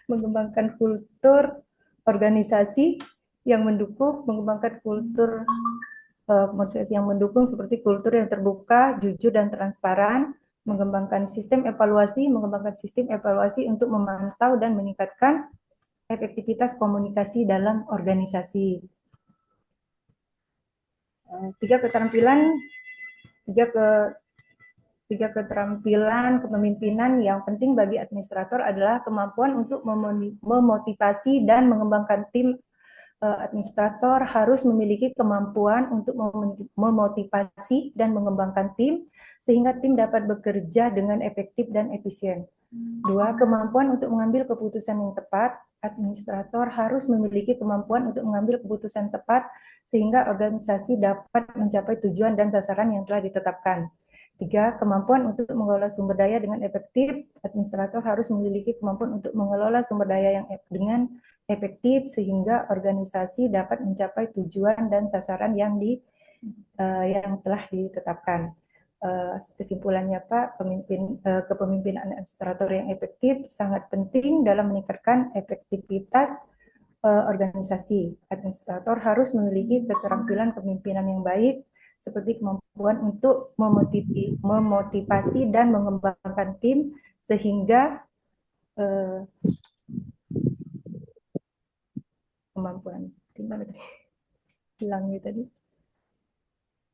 mengembangkan kultur organisasi yang mendukung seperti kultur yang terbuka, jujur, dan transparan. Mengembangkan sistem evaluasi untuk memantau dan meningkatkan efektivitas komunikasi dalam organisasi. 3 keterampilan kepemimpinan yang penting bagi administrator adalah kemampuan untuk memotivasi dan mengembangkan tim administrator harus memiliki kemampuan untuk memotivasi dan mengembangkan tim sehingga tim dapat bekerja dengan efektif dan efisien. 2. Kemampuan untuk mengambil keputusan yang tepat. Administrator harus memiliki kemampuan untuk mengambil keputusan tepat sehingga organisasi dapat mencapai tujuan dan sasaran yang telah ditetapkan. 3. Kemampuan untuk mengelola sumber daya dengan efektif. Administrator harus memiliki kemampuan untuk mengelola sumber daya yang dengan efektif sehingga organisasi dapat mencapai tujuan dan sasaran yang telah ditetapkan. Kesimpulannya Pak, kepemimpinan administrator yang efektif sangat penting dalam meningkatkan efektivitas organisasi. Administrator harus memiliki keterampilan kepemimpinan yang baik, seperti kemampuan untuk memotivasi dan mengembangkan tim, sehingga kemampuan tim mana tadi? Hilangnya tadi.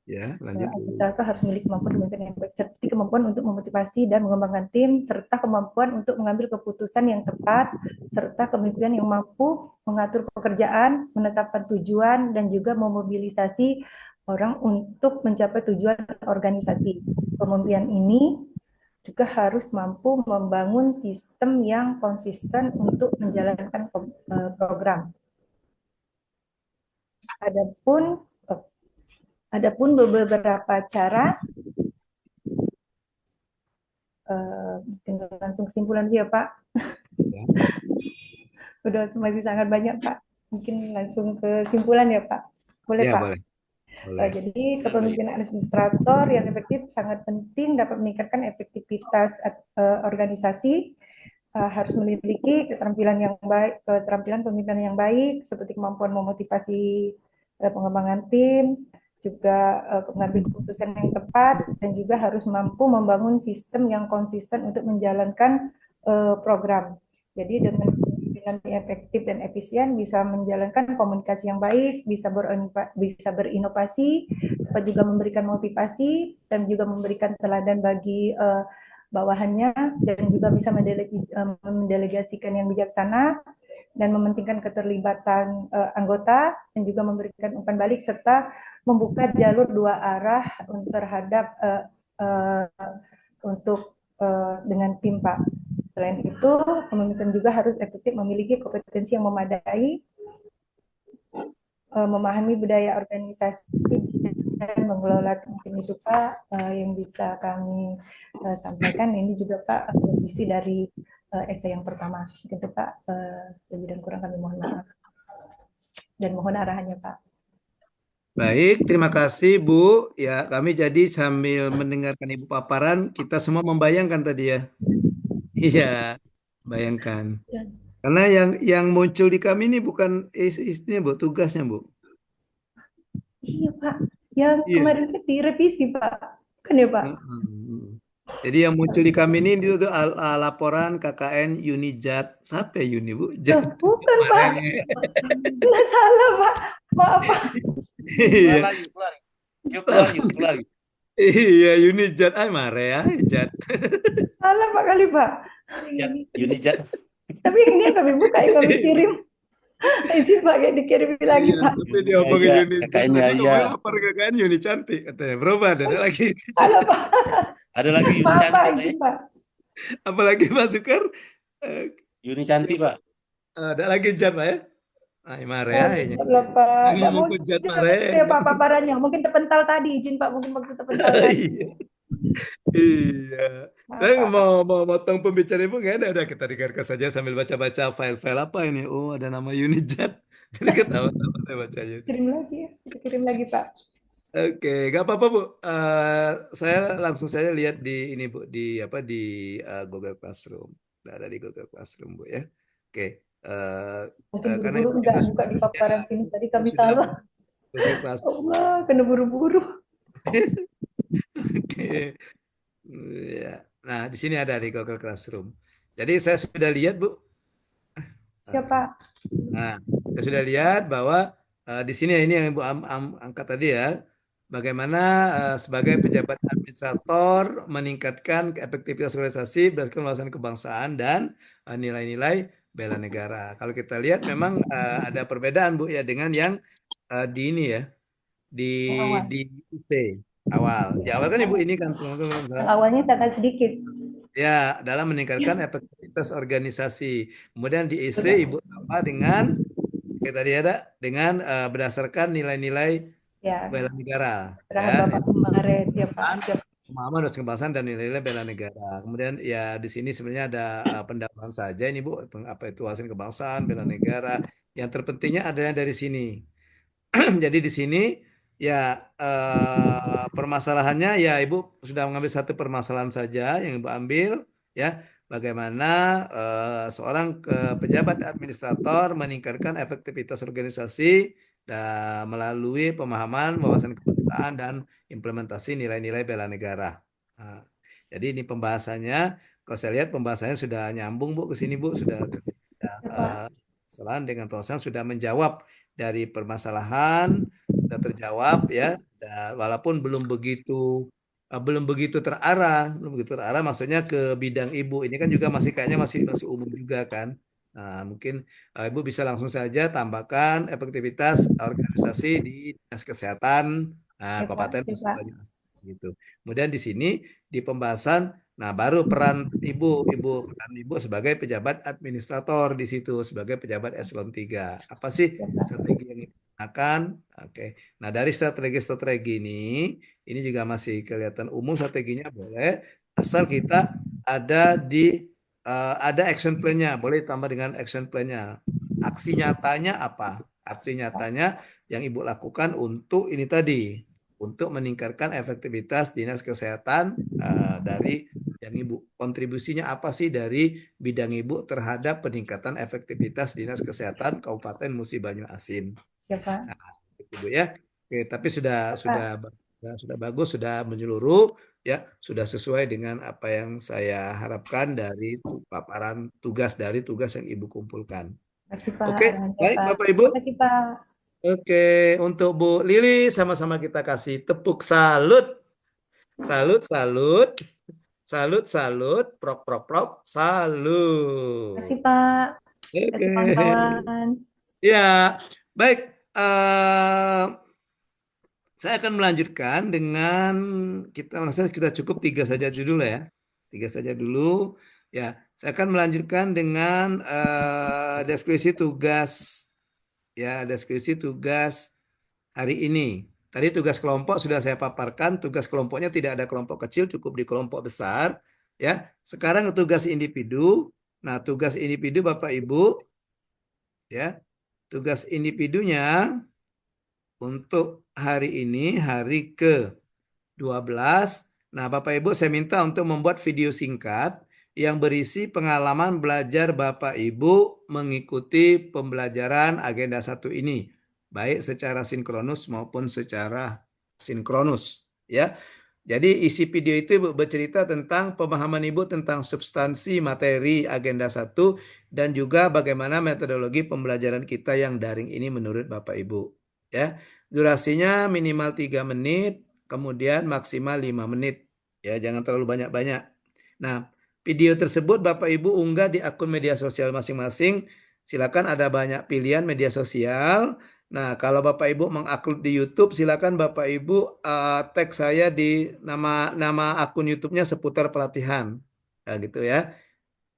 Ya, lanjut. Administrator harus memiliki kemampuan kepemimpinan yang baik, seperti kemampuan untuk memotivasi dan mengembangkan tim, serta kemampuan untuk mengambil keputusan yang tepat, serta kepemimpinan yang mampu mengatur pekerjaan, menetapkan tujuan, dan juga memobilisasi orang untuk mencapai tujuan organisasi. Kepemimpinan ini juga harus mampu membangun sistem yang konsisten untuk menjalankan program. Adapun beberapa cara, mungkin langsung kesimpulan dia Pak. Udah masih sangat banyak Pak. Mungkin langsung ke kesimpulan ya Pak. Boleh Ya, Pak? boleh. Jadi kepemimpinan administrator yang efektif sangat penting dapat meningkatkan efektivitas organisasi. Harus memiliki keterampilan yang baik, keterampilan pemimpinan yang baik, seperti kemampuan memotivasi pengembangan tim, juga mengambil keputusan yang tepat, dan juga harus mampu membangun sistem yang konsisten untuk menjalankan program. Jadi dengan kepemimpinan yang efektif dan efisien bisa menjalankan komunikasi yang baik, bisa berinovasi, dapat juga memberikan motivasi dan juga memberikan teladan bagi bawahannya, dan juga bisa mendelegasikan yang bijaksana dan mementingkan keterlibatan anggota, dan juga memberikan umpan balik serta membuka jalur dua arah terhadap dengan tim Pak. Selain itu, pemimpin juga harus efektif memiliki kompetensi yang memadai, memahami budaya organisasi dan mengelola tim itu Pak, yang bisa kami sampaikan. Ini juga Pak visi dari essay yang pertama. Mungkin itu Pak, lebih dan kurang kami mohon maaf. Dan mohon arahannya Pak. Baik, terima kasih Bu. Ya, kami jadi sambil mendengarkan Ibu paparan, kita semua membayangkan tadi ya. Iya, bayangkan. Karena yang muncul di kami ini bukan isinya Bu, tugasnya Bu. Iya Pak, yang Iya. kemarin direvisi Pak, kan ya Pak? Jadi yang muncul di kami ini itu laporan KKN Unijat. Siapa ya Uni Bu? Bukan Pak, nggak salah Pak, maaf Pak. Iya. Keluar. Iya, Unijat. Mare ya, Jat. Salah Pak kali Pak. Unijat. Tapi ini yang kami buka, yang kami kirim. Izin Pak, kayak dikirim lagi Pak. Tapi dia omongin Unijat KKN-nya, lagi, iya. lapor KKN Uni cantik katanya. Berubah, ada lagi. Salah Pak. Ada lagi Uni Maaf Pak, cantik izin Pak. Apalagi Pak Sukar? Uni cantik Pak. Ada lagi Jat Pak ya? Mare ya. Salah Pak. Nggak Ngomong mau ke Jat Mare. ya Pak paparannya. Mungkin terpental tadi, izin Pak, mungkin waktu terpental tadi. Iya. Saya mau motong pembicaraan Ibu, nggak ada. Udah kita dengarkan saja sambil baca-baca file-file apa ini. Oh, ada nama Unijat. Jadi ketawa-tawa saya bacanya. Kirim lagi ya, kita kirim lagi Pak. Oke, nggak apa-apa Bu. Saya langsung saja lihat di ini Bu, di Google Classroom. Udah ada di Google Classroom Bu ya. Oke. Mungkin Karena buru-buru Ibu nggak juga buka di paparan sini, tadi kami sudah salah. Google Classroom. Allah, kena buru-buru. Oke. Ya. Nah, di sini ada di Google Classroom. Jadi saya sudah lihat Bu. Siapa? Nah, saya sudah lihat bahwa di sini ini yang Ibu angkat tadi ya, bagaimana sebagai pejabat administrator meningkatkan efektivitas organisasi berdasarkan wawasan kebangsaan dan nilai-nilai bela negara. Kalau kita lihat memang ada perbedaan Bu ya dengan yang di ini ya, di Yang awal. di IC awal. Di awal kan Ibu ini kan Yang awalnya sangat sedikit. ya dalam meningkatkan efektivitas organisasi. Kemudian di IC Betul. Ibu tambah dengan kayak tadi ada dengan berdasarkan nilai-nilai Ya, bela negara arahan ya. Bapak kemarin, ya Pak. Siap. Pemahaman dan kebangsaan dan nilai-nilai bela negara. Kemudian ya di sini sebenarnya ada pendalaman saja ini Bu, apa itu wawasan kebangsaan, bela negara. Yang terpentingnya adalah dari sini. Jadi di sini ya permasalahannya ya Ibu sudah mengambil satu permasalahan saja yang Ibu ambil ya. Bagaimana seorang pejabat administrator meningkatkan efektivitas organisasi dan melalui pemahaman wawasan kebangsaan dan implementasi nilai-nilai bela negara. Nah, jadi ini pembahasannya, kalau saya lihat pembahasannya sudah nyambung Bu ke sini Bu, sudah Ya, Pak. kesalahan dengan pembahasan sudah menjawab dari permasalahan, sudah terjawab ya, walaupun belum begitu terarah, maksudnya ke bidang Ibu ini kan juga masih kayaknya masih umum juga kan. Nah, mungkin Ibu bisa langsung saja tambahkan efektivitas organisasi di Dinas Kesehatan Ya, Pak. Kabupaten Siap, Musi Pak. Banyu Asin gitu. Kemudian di sini di pembahasan, nah baru peran Ibu sebagai pejabat administrator di situ sebagai pejabat eselon 3. Apa sih Ya, Pak. strategi yang digunakan? Oke. Nah, dari strategi-strategi ini juga masih kelihatan umum strateginya boleh asal kita ada di ada action plan-nya, boleh tambah dengan action plan-nya. Aksi nyatanya apa? Aksi nyatanya yang Ibu lakukan untuk ini tadi, untuk meningkatkan efektivitas Dinas Kesehatan dari yang Ibu. Kontribusinya apa sih dari bidang Ibu terhadap peningkatan efektivitas Dinas Kesehatan Kabupaten Musi Banyu Asin? Siap, Pak. Nah, Ibu ya. Oke, tapi sudah Ya, sudah Pak. sudah bagus, sudah menyeluruh ya, sudah sesuai dengan apa yang saya harapkan dari paparan dari tugas yang Ibu kumpulkan. Terima kasih, Pak. Oke, Arahannya, baik Pak. Bapak Ibu. Terima kasih, Pak. Oke, untuk Bu Lili sama-sama kita kasih tepuk salut. Salut, salut. Salut, salut. Prok, prok, prok. Terima Salut. kasih, Pak. Terima Oke. kasih, kawan-kawan. Ya, baik. Saya akan melanjutkan dengan kita cukup 3 saja dulu ya. 3 saja dulu. Ya, saya akan melanjutkan dengan deskripsi tugas hari ini. Tadi tugas kelompok sudah saya paparkan, tugas kelompoknya tidak ada kelompok kecil, cukup di kelompok besar. Ya, sekarang tugas individu. Nah, tugas individu Bapak Ibu, ya, tugas individunya untuk hari ini, hari ke-12. Nah, Bapak Ibu saya minta untuk membuat video singkat yang berisi pengalaman belajar Bapak Ibu mengikuti pembelajaran agenda 1 ini, baik secara sinkronus maupun secara sinkronus, ya. Jadi isi video itu bercerita tentang pemahaman Ibu tentang substansi materi agenda 1 dan juga bagaimana metodologi pembelajaran kita yang daring ini menurut Bapak Ibu, ya. Durasinya minimal 3 menit, kemudian maksimal 5 menit. Ya, jangan terlalu banyak-banyak. Nah, video tersebut Bapak Ibu unggah di akun media sosial masing-masing. Silakan, ada banyak pilihan media sosial. Nah, kalau Bapak Ibu mengupload di YouTube, silakan Bapak Ibu tag saya di nama akun YouTube-nya seputar pelatihan. Nah, gitu ya.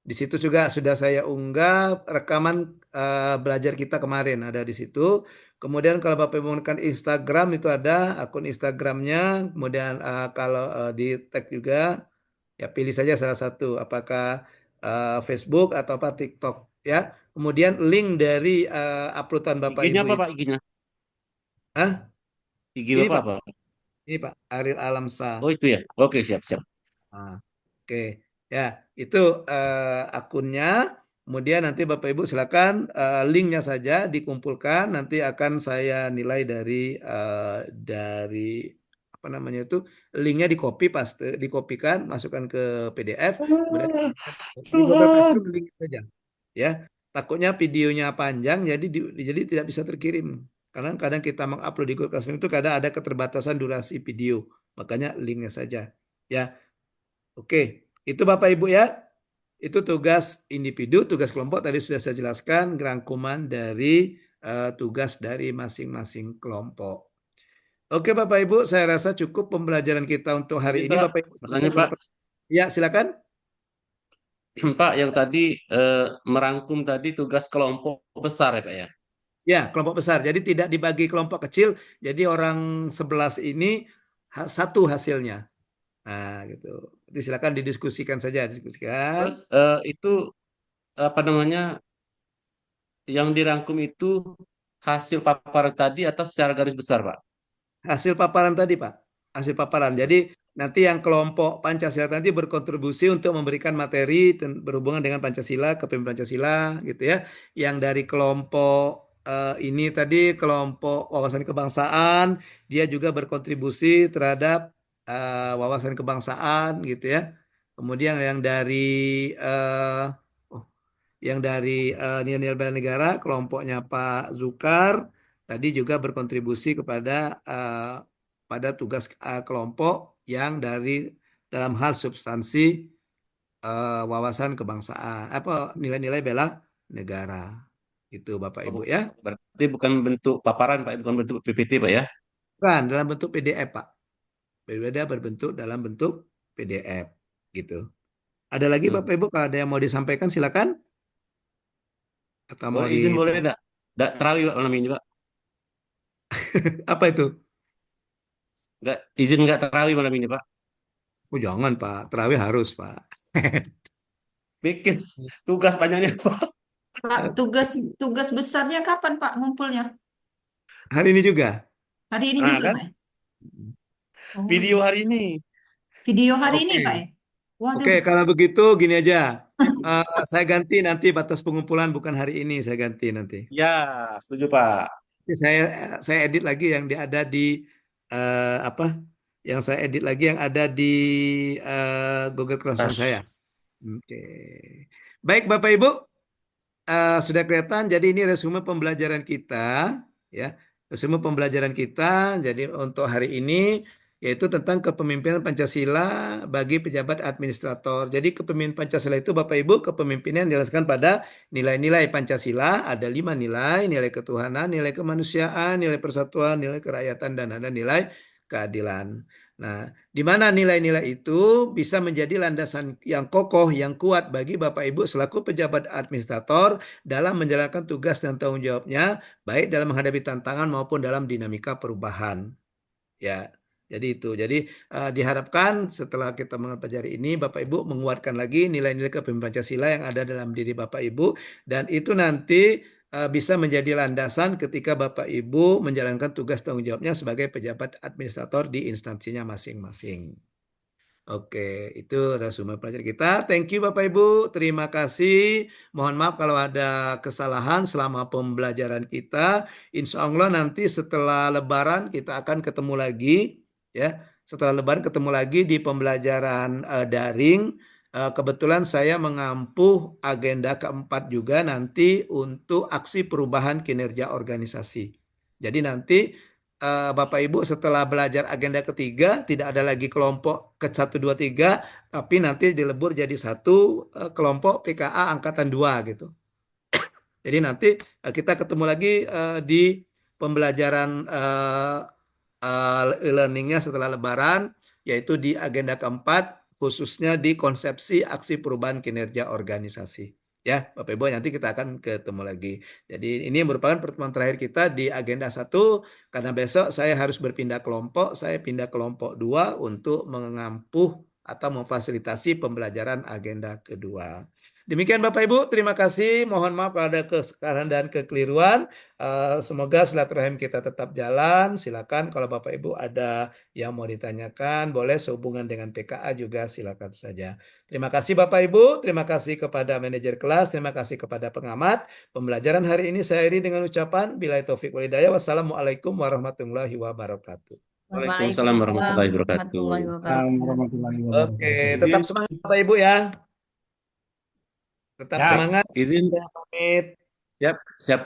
Di situ juga sudah saya unggah rekaman belajar kita kemarin, ada di situ. Kemudian kalau Bapak Ibu menggunakan Instagram itu ada akun Instagramnya. Kemudian kalau di tag juga, ya pilih saja salah satu, apakah Facebook atau apa TikTok, ya. Kemudian link dari uploadan Bapak IG-nya Ibu apa itu. Pak IG-nya? Hah? IG Ini Bapak Pak, apa? ini Pak Ariel Alamsa. Oh itu ya. Oke, siap, siap. Nah, oke, ya itu akunnya. Kemudian nanti Bapak Ibu silakan linknya saja dikumpulkan. Nanti akan saya nilai dari apa namanya itu, linknya dikopikan, masukkan ke PDF. Kemudian di Google Classroom link saja, ya. Takutnya videonya panjang, jadi tidak bisa terkirim. Kadang-kadang kita mengupload di Google Classroom itu kadang ada keterbatasan durasi video, makanya linknya saja, ya. Oke, itu Bapak Ibu ya. Itu tugas individu, tugas kelompok tadi sudah saya jelaskan, rangkuman dari tugas dari masing-masing kelompok. Oke Bapak Ibu, saya rasa cukup pembelajaran kita untuk hari Izin ini. Pak, Bapak Ibu, pertanyaan ada Pak. ya silakan. Pak, yang tadi merangkum tadi tugas kelompok besar ya Pak ya? Ya, kelompok besar. Jadi tidak dibagi kelompok kecil. Jadi orang 11 ini satu hasilnya. Nah, gitu. Jadi silakan didiskusikan saja, diskusikan. Terus itu apa namanya yang dirangkum itu hasil paparan tadi atau secara garis besar Pak? Hasil paparan tadi, Pak. Hasil paparan. Jadi nanti yang kelompok Pancasila nanti berkontribusi untuk memberikan materi berhubungan dengan Pancasila, kepemimpinan Pancasila, gitu ya. Yang dari kelompok ini tadi kelompok wawasan kebangsaan, dia juga berkontribusi terhadap wawasan kebangsaan, gitu ya. Kemudian yang dari nilai-nilai bela negara, kelompoknya Pak Zulkar tadi juga berkontribusi pada tugas kelompok yang dalam hal substansi wawasan kebangsaan, apa nilai-nilai bela negara. Itu Bapak Ibu ya. Berarti bukan bentuk paparan Pak, bukan bentuk PPT Pak ya? Bukan dalam bentuk PDF Pak. Berbeda berbentuk dalam bentuk PDF gitu. Ada lagi Bapak Ibu kalau ada yang mau disampaikan silakan. Atau mau Boleh izin boleh enggak? Enggak terawih Pak malam ini Pak. Apa itu? Enggak izin enggak terawih malam ini Pak. Oh jangan Pak, terawih harus Pak. Bikin tugas panjangnya Pak. Pak, tugas besarnya kapan Pak ngumpulnya? Hari ini juga. Hari ini Nah, juga kan? Pak? Oh, Video hari ini. video hari ini Oke. Pak ya? Waduh, Oke, kalau begitu gini aja. Saya ganti nanti batas pengumpulan bukan hari ini, saya ganti nanti. Ya, setuju Pak. Saya edit lagi yang ada di apa? Yang saya edit lagi yang ada di Google Classroom saya. Oke. Baik Bapak Ibu, sudah kelihatan. Jadi ini resume pembelajaran kita, ya. Resume pembelajaran kita. Jadi untuk hari ini yaitu tentang kepemimpinan Pancasila bagi pejabat administrator. Jadi kepemimpinan Pancasila itu Bapak Ibu kepemimpinan dijelaskan pada nilai-nilai Pancasila. Ada 5 nilai, nilai ketuhanan, nilai kemanusiaan, nilai persatuan, nilai kerakyatan, dan ada nilai keadilan. Nah, di mana nilai-nilai itu bisa menjadi landasan yang kokoh, yang kuat bagi Bapak Ibu selaku pejabat administrator dalam menjalankan tugas dan tanggung jawabnya, baik dalam menghadapi tantangan maupun dalam dinamika perubahan. Ya, jadi itu. Jadi diharapkan setelah kita mempelajari ini, Bapak Ibu menguatkan lagi nilai-nilai kepemimpinan Pancasila yang ada dalam diri Bapak Ibu, dan itu nanti bisa menjadi landasan ketika Bapak Ibu menjalankan tugas tanggung jawabnya sebagai pejabat administrator di instansinya masing-masing. Oke, itu resume pelajaran kita. Thank you Bapak Ibu, terima kasih. Mohon maaf kalau ada kesalahan selama pembelajaran kita. Insya Allah nanti setelah Lebaran kita akan ketemu lagi, ya. Setelah Lebaran ketemu lagi di pembelajaran daring. Kebetulan saya mengampu agenda keempat juga nanti untuk aksi perubahan kinerja organisasi. Jadi nanti Bapak Ibu setelah belajar agenda ketiga tidak ada lagi kelompok ke 1, 2, 3, tapi nanti dilebur jadi satu kelompok PKA angkatan 2 gitu. Jadi nanti kita ketemu lagi di pembelajaran e-learningnya setelah Lebaran, yaitu di agenda keempat khususnya di konsepsi aksi perubahan kinerja organisasi. Ya, Bapak Ibu nanti kita akan ketemu lagi. Jadi ini merupakan pertemuan terakhir kita di agenda 1 karena besok saya harus berpindah kelompok, saya pindah kelompok 2 untuk mengampuh atau memfasilitasi pembelajaran agenda kedua. Demikian Bapak Ibu, terima kasih. Mohon maaf kalau ada kesalahan dan kekeliruan. Semoga silaturahim kita tetap jalan. Silakan kalau Bapak Ibu ada yang mau ditanyakan, boleh sehubungan dengan PKA juga silakan saja. Terima kasih Bapak Ibu, terima kasih kepada manajer kelas, terima kasih kepada pengamat. Pembelajaran hari ini saya akhiri dengan ucapan billahi taufik wal hidayah. Wassalamualaikum warahmatullahi wabarakatuh. Waalaikumsalam warahmatullahi wabarakatuh. Oke, tetap semangat Bapak Ibu ya. Tetap semangat. Izin. Saya pamit. Siap, siap.